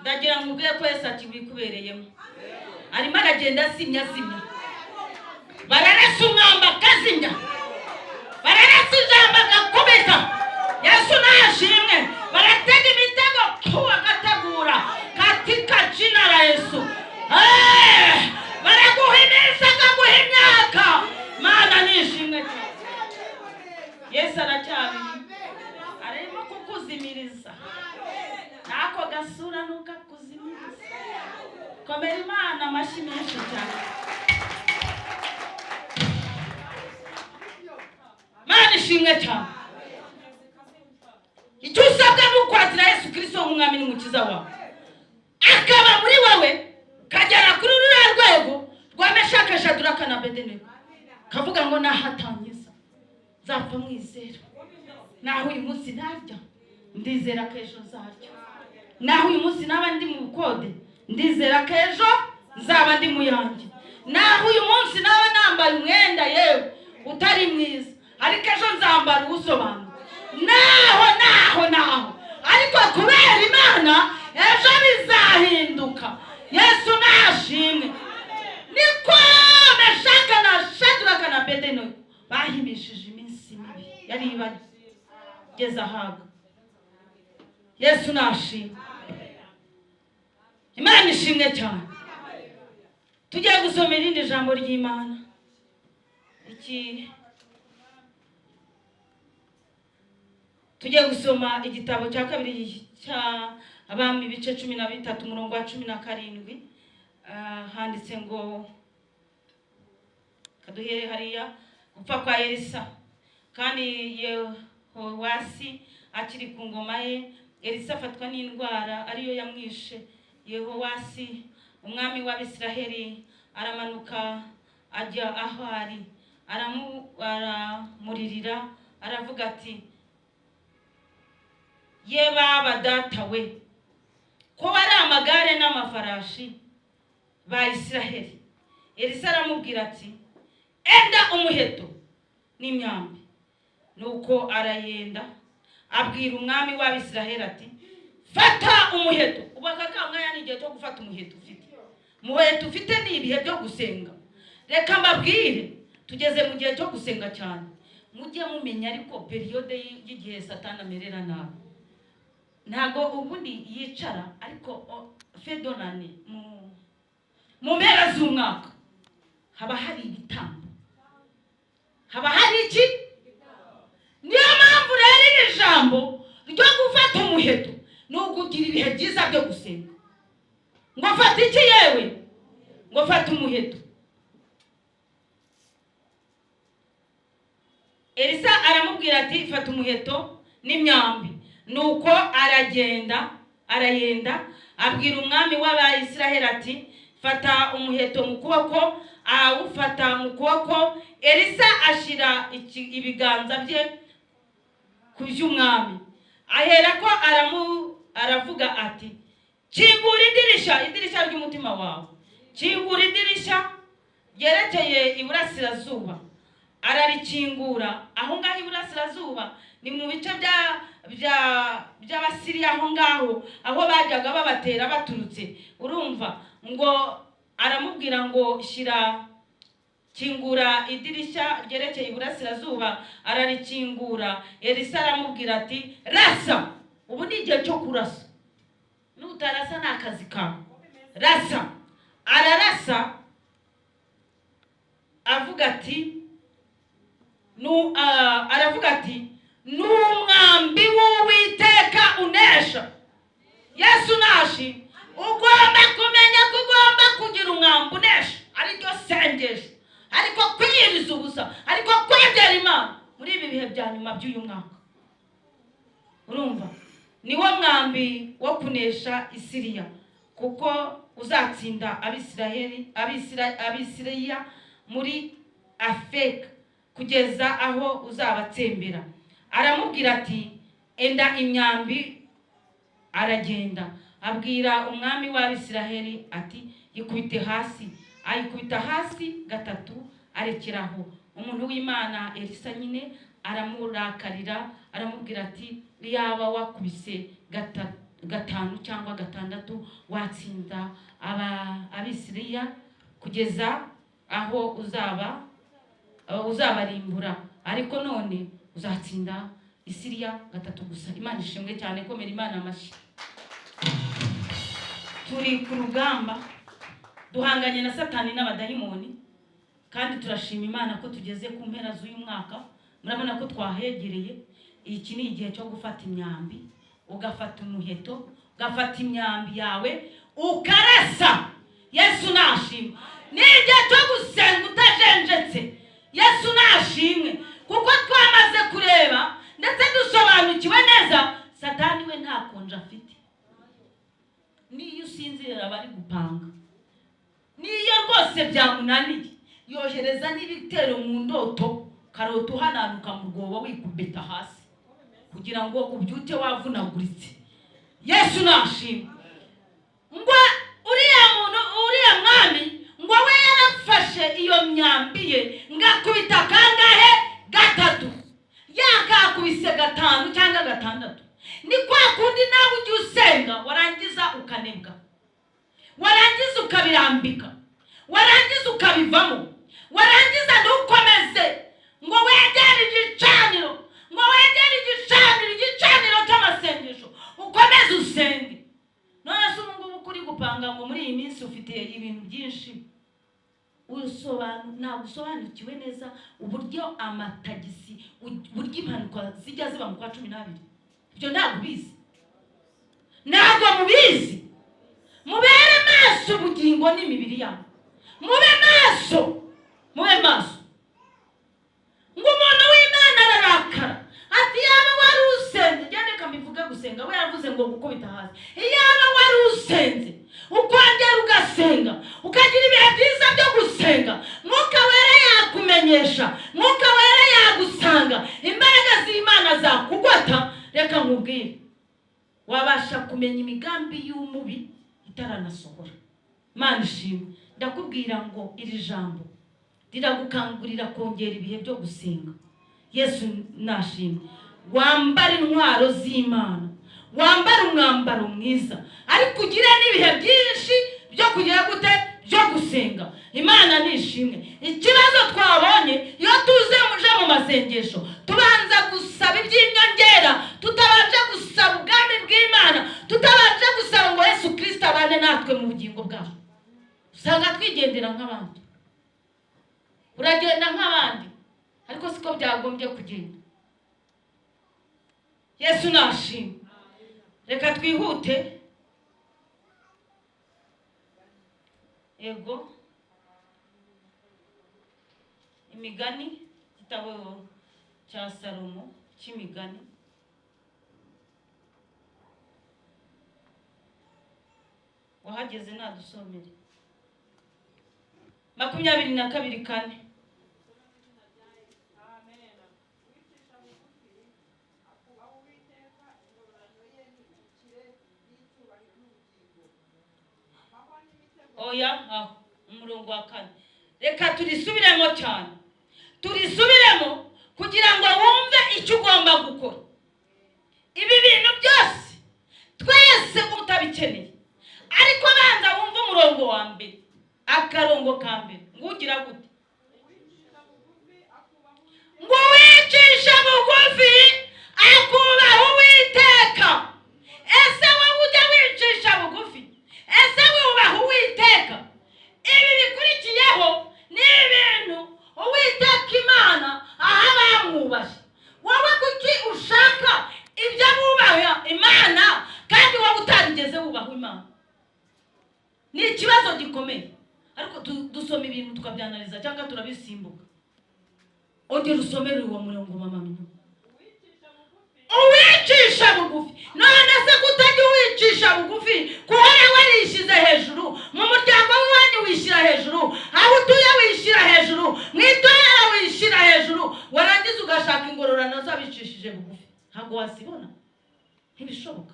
Ndagira ngo ubwe ko Yesu akibikubereyemo. Arimo aragenda asimya. Bararasa umwamba akazimya. Bararasa ijambo agakubita. Yesu nashimwe. Baratega imitego agategura katika jina la Yesu. Baraguhimiriza akaguha imyaka. Mana nishimwe. Yesu aracyabi arimo kukuzimiriza. Nako gasura nuka kuzimiriza. Komera Imana amashyi menshi cyane. Mana ishimwe cyane. Icyo usabwa ni ukwakira Yesu Kristo nk'umwami n'umukiza wawe. Akaba muri wowe kagera kuri ruriya rwego rwameshakesha Duraka na Bedenego. Kavuga ngo nahatangiza zapfa mwizera. Naho uyu munsi narya ndizera ko ejo nzarya. Naho uyu munsi naba ndi mu bukode ndizera ko ejo nzaba ndi mu yanjye. Naho uyu munsi naba nambaye umwenda yewe utari mwiza ariko ejo nzambara usobanura. Naho ariko kubera Imana ejo bizahinduka. Yesu nashimwe. Niko Meshaka na Shadraka na Abednego bahimishije iminsi mibi yari ibageze ahaga. Yesu nashimwe. Imana ishimwe cyane. Tugiye gusoma irindi jambo ry'Imana. Tugiye gusoma igitabo cya kabiri cya Abami ibice 13 umurongo wa 17. Handitse ngo kaduhere hariya gupfa kwa Elisa. Kandi Yehowasi akiri ku ngoma ye, Elisa afatwa n'indwara ariyo yamwishe. Yehowasi umwami w'Abisiraheli aramanuka ajya aho ari, aramuririra aravuga ati, ye baba data we, ko ari amagare n'amafarashi ba Isiraheli. Elisa aramubwira ati, enda umuheto n'imyambi. Nuko arayenda abwira umwami w'Abisiraheli ati, fata umuheto. Ubaka kamwanya n'igihe cyo gufata umuheto ufite. Muheto ufite ni ibihe byo gusenga. Reka mbabwire, tugeze mu gihe cyo gusenga cyane. Mujye mumenya ariko periode y'igihe Satani amerera nabi. Ntago ubundi yicara ariko fedonane mu mpera z'umwaka haba hari ibitambo. Haba hari iki? Niyo mpamvu rero iri jambo ryo gufata umuheto ni ukugira ibihe byiza byo gusenga. Ngo fata iki yewe? Ngo fata umuheto. Elisa aramubwira ati, fata umuheto n'imyambi. Nuko arayenda abwira umwami w'Abisiraheli ati, fata umuheto mu kuboko. Awufata mu kuboko. Elisa ashira ibiganza bye ku by'umwami. Aherako aravuga ati, kingura idirisha ry'umutima wawe. Kingura idirisha ryerekeye iburasirazuba. Ararikingura. Aho ngaho iburasirazuba ni mu bice by'Abasiriya aho ngaho aho bajyaga babatera baturutse. Urumva ngo aramubwira ngo kingura idirisha ryerekeye iburasirazuba. Ararikingura. Elisa aramubwira ati, rasa. Ubu ni igihe cyo kurasa. Nutarasa ni akazi kawe. Rasa. Ararasa aravuga ati, n'umwambi w'Uwiteka unesha. Yesu nashi. Ugomba kumenya ko ugomba kugira umwambi unesha. Ariko sengesho, ariko kwiyiriza ubusa, ariko kwegera Imana muri ibi bihe bya nyuma by'uyu mwaka. Urumva? Niwo mwambi wo kunesha Isiriya, kuko uzatsinda Abisirayeli muri Afeka kugeza aho uzabatsembera. Aramubwira ati, enda imyambi. Aragenda abwira umwami w'Abisiraheli ati, ikubite hasi. Ayikubita hasi gatatu arekeraho. Umuntu w'Imana Elisa nyine aramurakarira aramubwira ati, yaba wakubise gatanu cyangwa gatandatu watsinda Abisirayeli kugeza aho uzabarimbura. Ariko none uzatsinda Isiriya gatatu gusa. Imana ishimwe cyane. Komera Imana amashyi. Turi ku rugamba duhanganye na Satani n'abadayimoni, kandi turashima Imana ko tugeze ku mpera z'uyu mwaka. Murabona ko twahegereye. Iki ni igihe cyo gufata imyambi, ugafata umuheto, ugafata imyambi yawe ukarasa. Yesu nashimwe. Ni igihe cyo gusenga utajenjetse. Yesu nashimwe, kuko twamaze kureba ndetse dusobanukiwe neza Satani we nta konja afite. Niyo usinzira bari gupanga, niyo rwose byamunaniye yohereza n'ibitero mu ndoto, karota uhananuka mu rwobo wikubita hasi kugira ngo ubyuke wavunaguritse. Yesu nashimwe. Ngo uriya mwami ngo we yarafashe iyo myambi ye ngakubita kangahe? Gatatu. Yakakubise gatanu cyangwa gatandatu. Ni kwa kundi nawe ujye usenga warangiza ukanebwa. warangiza ukabirambika, warangiza ukabivamo, warangiza ntukomeze ngo wegere igicaniro, ngo wegere igicaniro cy'amasengesho ukomeze usenge. None se ubu ngubu kuri gupanga ngo muri iyi minsi ufite ibintu byinshi, ntabwo usobanukiwe neza uburyo amatagisi, uburyo impanuka zijya ziba mu kwa 12. Ibyo ntabwo ubizi, ntabwo mubizi. Mubere maso ubugingo n'imibiri yawe, mube maso. Ngo umuntu w'Imana ararakara ati yaba wari usenze, gende kambivuga gusenga, we yavuze ngo gukubita hasi. Yaba wari usenze ukongera ugasenga, ukagira ibihe byiza byo gusenga, Mwuka Wera yakumenyesha, Mwuka Wera yagusanga, imbaraga z'Imana zakugota. Reka nkubwire, wabasha kumenya imigambi y'umubi itaranasohora. Imana ishimwe. Ndakubwira ngo iri jambo riragukangurira kongera ibihe byo gusenga. Yesu nashimwe. Wambara intwaro z'Imana, wambara umwambaro mwiza, ariko ugire n'ibihe byinshi byo kugira gute, byo gusenga. Imana nishimwe. Ikibazo twabonye iyo tuze muje mu masengesho, tubanza gusaba iby'inyongera, tutabanje gusaba ubwami bw'Imana, tutabanje gusaba ngo Yesu Kristo abane natwe mu bugingo bwacu. Usanga twigendera nk'abandi, uragenda nk'abandi, ariko siko byagombye kugenda. Yesu nashimwe. Reka twihute. Ego Imigani, igitabo cya Salomo cy'Imigani, wahageze nadusomere 22:4. Oya, umurongo wa 4. Reka turisubiremo cyane, turisubiremo kugira ngo wumve icyo ugomba gukora. Ibi bintu byose twese utabikeneye, ariko banza wumve umurongo wa mbere, akarongo ka mbere. Ngugira gute? Ngo wicisha bugufi akubaha Uwiteka. Ese wowe ujya wicisha bugufi? Ese wubaha Uwiteka? Ibi bikurikiyeho ni ibintu Uwiteka Imana aha bamwubashye. Wowe kuki ushaka ibyo wubaha Imana kandi wowe utarigeze wubaha Imana? Ni ikibazo gikomeye. Ariko dusoma ibintu tukabyanaliza cyangwa turabisimbuka. Ongera usomere uwo murongo mama mino. Uwicisha bugufi. None se kutajya uwicisha bugufi, kuhora warishize hejuru, mu muryango wanyu wishyira hejuru, aho utuye wishyira hejuru, mu itorero wishyira hejuru, warangiza ugashaka ingororano z'abicishije bugufi. Ntabwo wasibona, ntibishoboka.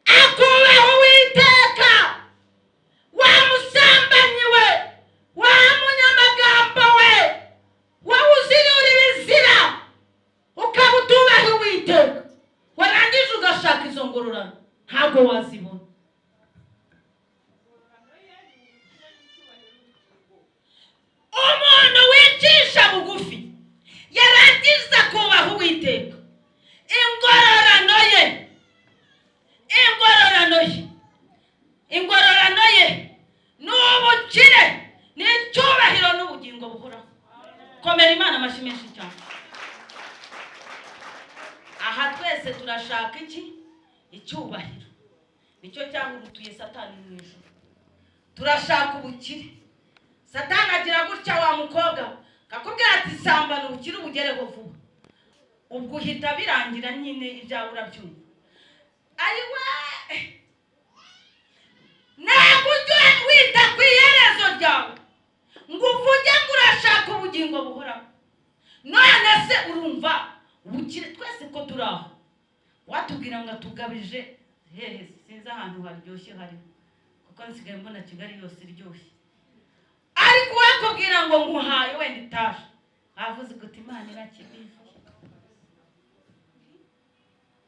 Akubaha Uwiteka, wa musambanyi we, wa munyamagambo we, wa uzirura ibizira, ukaba utubaha Uwiteka, warangije ugashaka izo ngororano, ntabwo wazibona. Umuntu wicisha bugufi yarangiza kubaha Uwiteka, ingororano ye n'ubukire n'icyubahiro n'ubugingo buhoraho. Komera Imana amashyi menshi cyane. Aha twese turashaka iki? Icyubahiro. Nicyo cyahurutuye Satani mu ijuru. Turashaka ubukire. Satani agira gutya wa mukobwa, kakubwira ati sambana ubukire ubugereho vuba. Ubwo uhita birangira nyine ibyawe urabyumva. Ayiwe, ntabwo ujya wita ku iherezo ryawe ngo uvuge ngo urashaka ubugingo buhoraho. None se urumva ubukire twese ko turaho, watubwira ngo tugabije hehe? Sinzi ahantu haryoshye hari, kuko nsigaye mbona Kigali yose iryoshye. Ariko wakubwira ngo nguhaye wenda itaje, avuze guti Imana irakibivuye.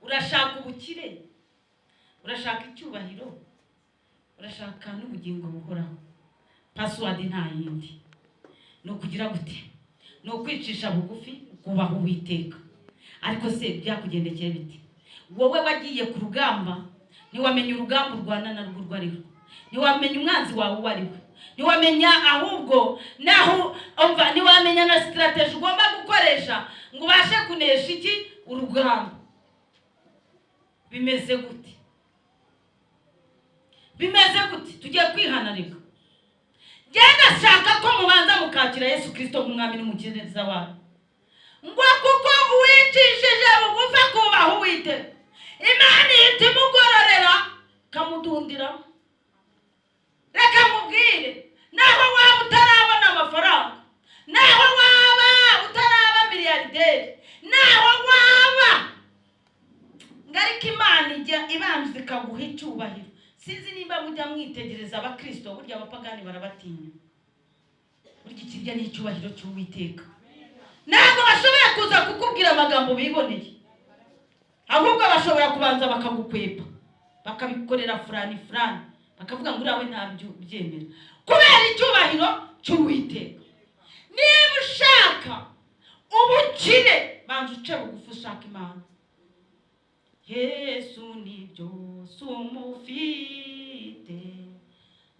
Urashaka ubukire, urashaka icyubahiro, urashaka n'ubugingo buhoraho. Password nta yindi, no kugira gute, no kwicisha bugufi, kubaho Uwiteka. Ariko se byakugendekeye biti? Wowe wagiye ku rugamba, ntiwamenya urugamba urwana narwo urwo ariho, ntiwamenya umwanzi wawe uwo ariwe, ntiwamenya ahubwo naho umva, ntiwamenya na strategy ugomba gukoresha ngo ubashe kunesha iki urugamba. Bimeze gute? Bimeze gute? Tugiye kwihanarika. Genda shaka ko mubanza mukakira Yesu Kristo nk'umwami n'umukiza wawe, ngo kuko uwicishije bugufi kubaho Uwiteka, Imana ihita imugororera kamudundira. Reka mubwire, naho waba utarabona amafaranga, naho waba utaraba miliyarderi, naho waba ngarika Imana ijya ibanza ikaguha icyubahiro. Sinzi nimba mujya mwitegereza abakristo, burya abapagani barabatinya. Burya ikirya ni icyubahiro cy'Uwiteka. Ntabwo bashobora kuza kukubwira amagambo biboneye, ahubwo bashobora kubanza bakagukwepa, bakabikorera fulani, bakavuga ngo urawe ntabyo byemera, kubera icyubahiro cy'Uwiteka. Niba ushaka ubukire, banza uce bugufi ushaka Imana. Yesu ni byose umufite,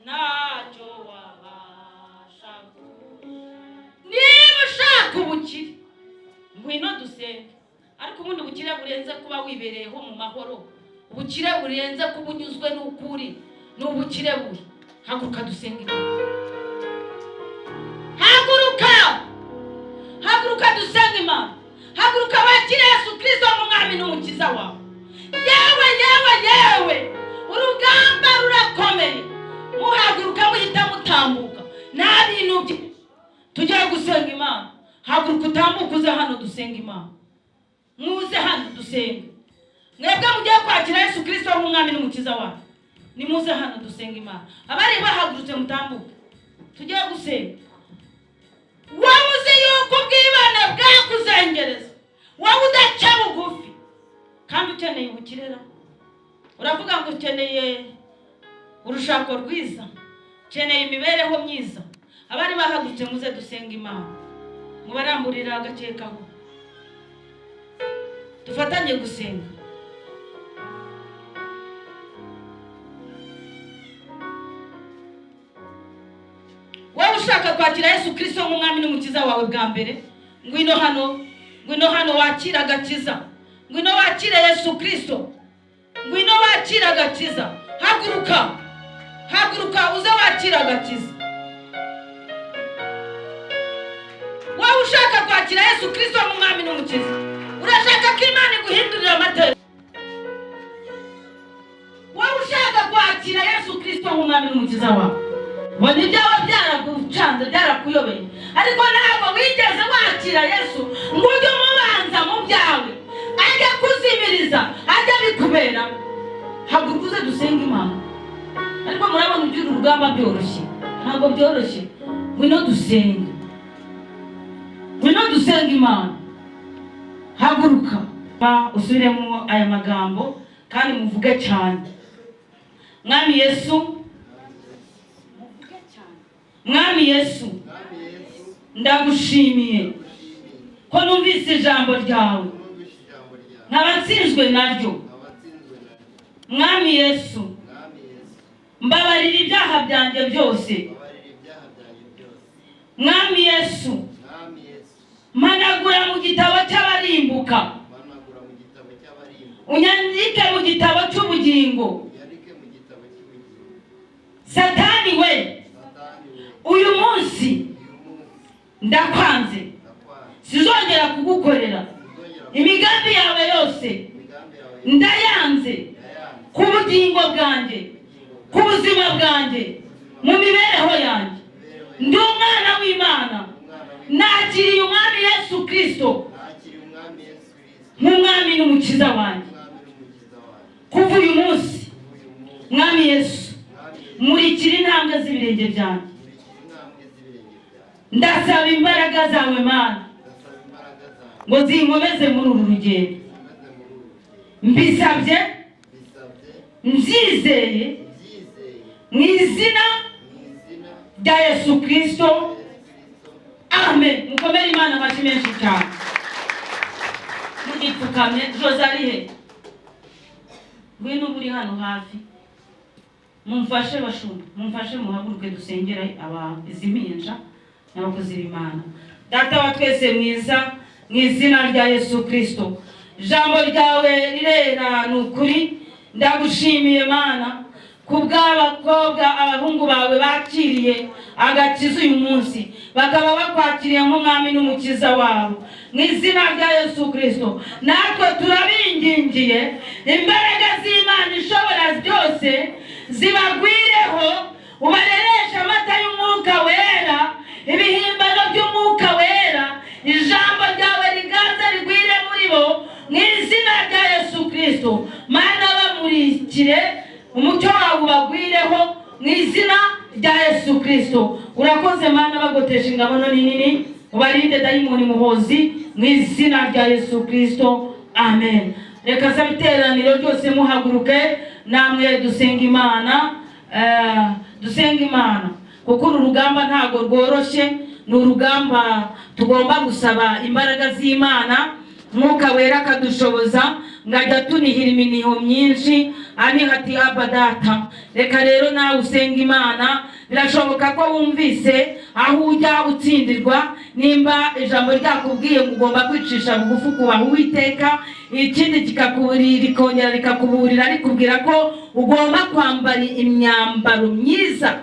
ntacyo wabasha gukora. Niba ushaka ubukire, ngwino dusenge. Ariko ubundi ubukire burenze kuba wibereyeho mu mahoro, ubukire burenze kuba unyuzwe n'ukuri, n'ubukire buri. Haguruka dusenge Imana. Haguruka dusenge Imana. Haguruka wakire Yesu Kristo nk'umwami n'umukiza wawe. Yewe urugamba rurakomeye, muhaguruka muhita mutambuka, nta bintu bye. Tugiye gusenga Imana. Haguruka utambuka uze hano dusenga Imana. Muze hano dusenge. Mwebwe mugiye kwakira Yesu Kristo nk'umwami n'umukiza wawe, nimuze hano dusenga Imana. Abari bahagurutse mutambuka, tugiye gusenga. Wabuze yuko ubwibane bwakuzengereza, wowe udaca bugufi kandi ukeneye ubukirera. Uravuga ngo ukeneye urushako rwiza, ukeneye imibereho myiza. Abari bahagurutse muze dusenga Imana. Mubaramburira agakekaho, dufatanye gusenga. Wowe ushaka kwakira Yesu Kristo nk'umwami n'umukiza wawe bwa mbere, ngwino hano wakira agakiza. Ngwino wakire Yesu Kristo, ngwino wakira agakiza. Haguruka uze wakira agakiza. Wowe ushaka kwakira Yesu Kristo nk'umwami n'umukiza, urashaka ko Imana iguhindurira amateka. Wowe ushaka kwakira Yesu Kristo nk'umwami n'umukiza wawe, wone ibyawe byaragucanze, byarakuyobeye, ariko ntabwo wigeze wakira Yesu ngo ujye umubanza mu byawe, ajya kuzimiriza, ajya bikubera. Haguruka uze dusenga Imana. Ariko murabona ugira urugamba byoroshye, ntabwo byoroshye. Ngwino dusenga Imana. Haguruka usubiremo aya magambo kandi muvuge cyane. Mwami Yesu, Mwami Yesu, ndagushimiye ko numvise ijambo ryawe, ntabatsinzwe naryo. Mwami Yesu, mbabarira ibyaha byanjye byose. Mwami Yesu, managura mu gitabo cy'abarimbuka, unyandike mu gitabo cy'ubugingo. Satani we, uyu munsi ndakwanze, sizongera kugukorera. Imigambi yawe yose ndayanze, ku bugingo bwanjye, ku buzima bwanjye, mu mibereho yanjye. Ndi umwana w'Imana, nakiriye umwami Yesu Kristo nk'umwami n'umukiza wanjye. Kuva uyu munsi, Mwami Yesu, murikira intambwe z'ibirenge byanjye. Ndasaba imbaraga zawe Mana ngo zinkomeze muri uru rugendo. Mbisabye nzizeye mu izina rya Yesu Kristo. Amen. Mukomere Imana amashyi menshi cyane. Mugipfukamye. Josarihe, ngwino buri hano hafi, mumfashe bashumba, mumfashe muhaguruke dusengera iziminja n'abakozi b'Imana. Data wa twese mwiza, mu izina rya Yesu Kristo, ijambo ryawe rirera n'ukuri. Ndagushimiye Mana kubw'abakobwa abahungu bawe bakiriye agakiza uyu munsi, bakaba bakwakiriye nk'umwami n'umukiza wabo mu izina rya Yesu Kristo. Natwe turabingingiye imbaraga z'Imana ishobora byose zibagwireho, ubareresha amata y'umwuka wera, ibihimbano by'umwuka wera, ijambo ryawe riganza rigwire muri bo mu izina rya Yesu Kristo. Mana bamurikire, umucyo wawe ubagwireho mu izina rya Yesu Kristo. Urakoze Mana, bagotesha ingabo nini, ubarinde dayimoni muhozi mu izina rya Yesu Kristo. Amen. Reka sabe iteraniro ryose muhaguruke namwe dusenga Imana. Dusenga Imana kuko urugamba ntago rworoshye, ni urugamba tugomba gusaba imbaraga z'Imana, Mwuka wera akadushoboza ngajya tunihira iminiho myinshi ani hati abadata. Reka rero nawe usenga Imana. Birashoboka ko wumvise aho ujya utsindirwa, nimba ijambo ryakubwiye ngo ugomba kwicisha bugufi kubaha Uwiteka, ikindi kikakongera rikakuburira rikubwira ko ugomba kwambara imyambaro myiza,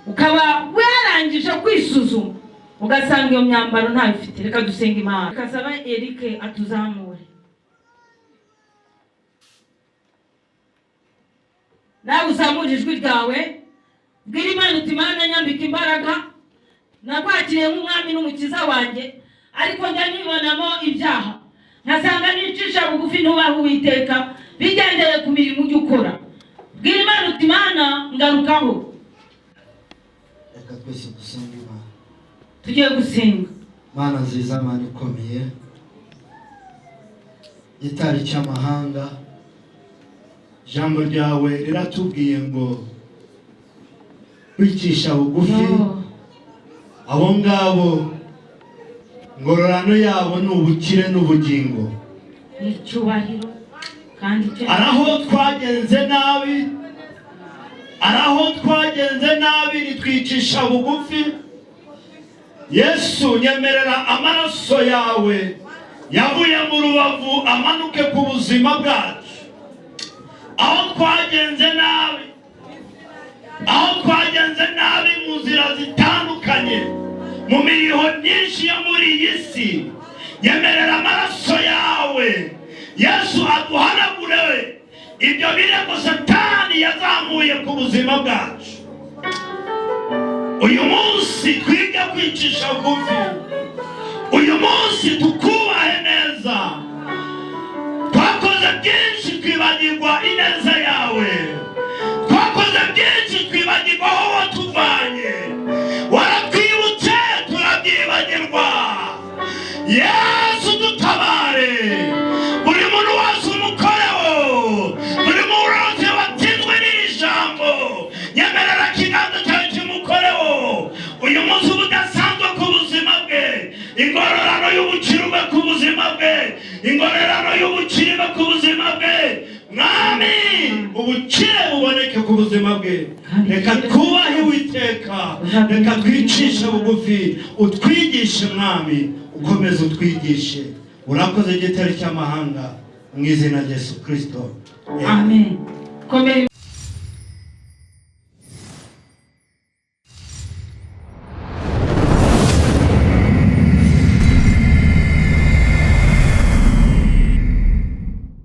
ukaba warangije kwisuzuma ugasanga iyo myambaro ntayo ufite. Reka dusenga Imana. Kasaba Eric atuzamure. Nawe uzamure ijwi ryawe, bwira Imana uti Imana nyambika imbaraga, nakwakiriye nk'umwami n'umukiza wanjye, ariko njya nibonamo ibyaha, nkasanga nicisha bugufi ntubaha Uwiteka bigendeye ku mirimo ujya ukora. Bwira Imana uti Imana ngarukaho. Reka twese dusenga Imana. Tugiye gusenga. Mana nziza, Mana ikomeye, gitari cy'amahanga, ijambo ryawe riratubwiye ngo kwicisha bugufi abo ngabo ngororano yabo ni ubukire n'ubugingo. Icyubahiro kandi araho twagenze nabi nitwicisha bugufi. Yesu, nyemerera amaraso yawe yavuye mu rubavu amanuke ku buzima bwacu. Aho twagenze nabi mu nzira zitandukanye, mu miriho myinshi yo muri iyi si, nyemerera amaraso yawe Yesu aduhanagure ibyo birego Satani yazamuye ku buzima bwacu. Uyu munsi twiga kwicisha bugufi, uyu munsi tukubahe neza. Twakoze byinshi twibagirwa ineza yawe, twakoze byinshi twibagirwa aho watuvanye, waratwibutse turabyibagirwa. Yesu dutabare, buri muntu wese umukoreho, buri muntu wese watsinzwe n'iri jambo, nyemerera ikiganza cyawe kimukoreho uyu munsi ubudasanzwe ku buzima bwe, ingororano y'ubukirwe ku buzima bwe, ingororano y'ubukirwe ku buzima bwe. Mwami, ubukire buboneke ku buzima bwe. Reka twubahe Uwiteka, reka twicishe bugufi, utwigishe Mwami, ukomeze utwigishe. Urakoze gitari cy'amahanga mu izina rya Yesu Kristo. Amen.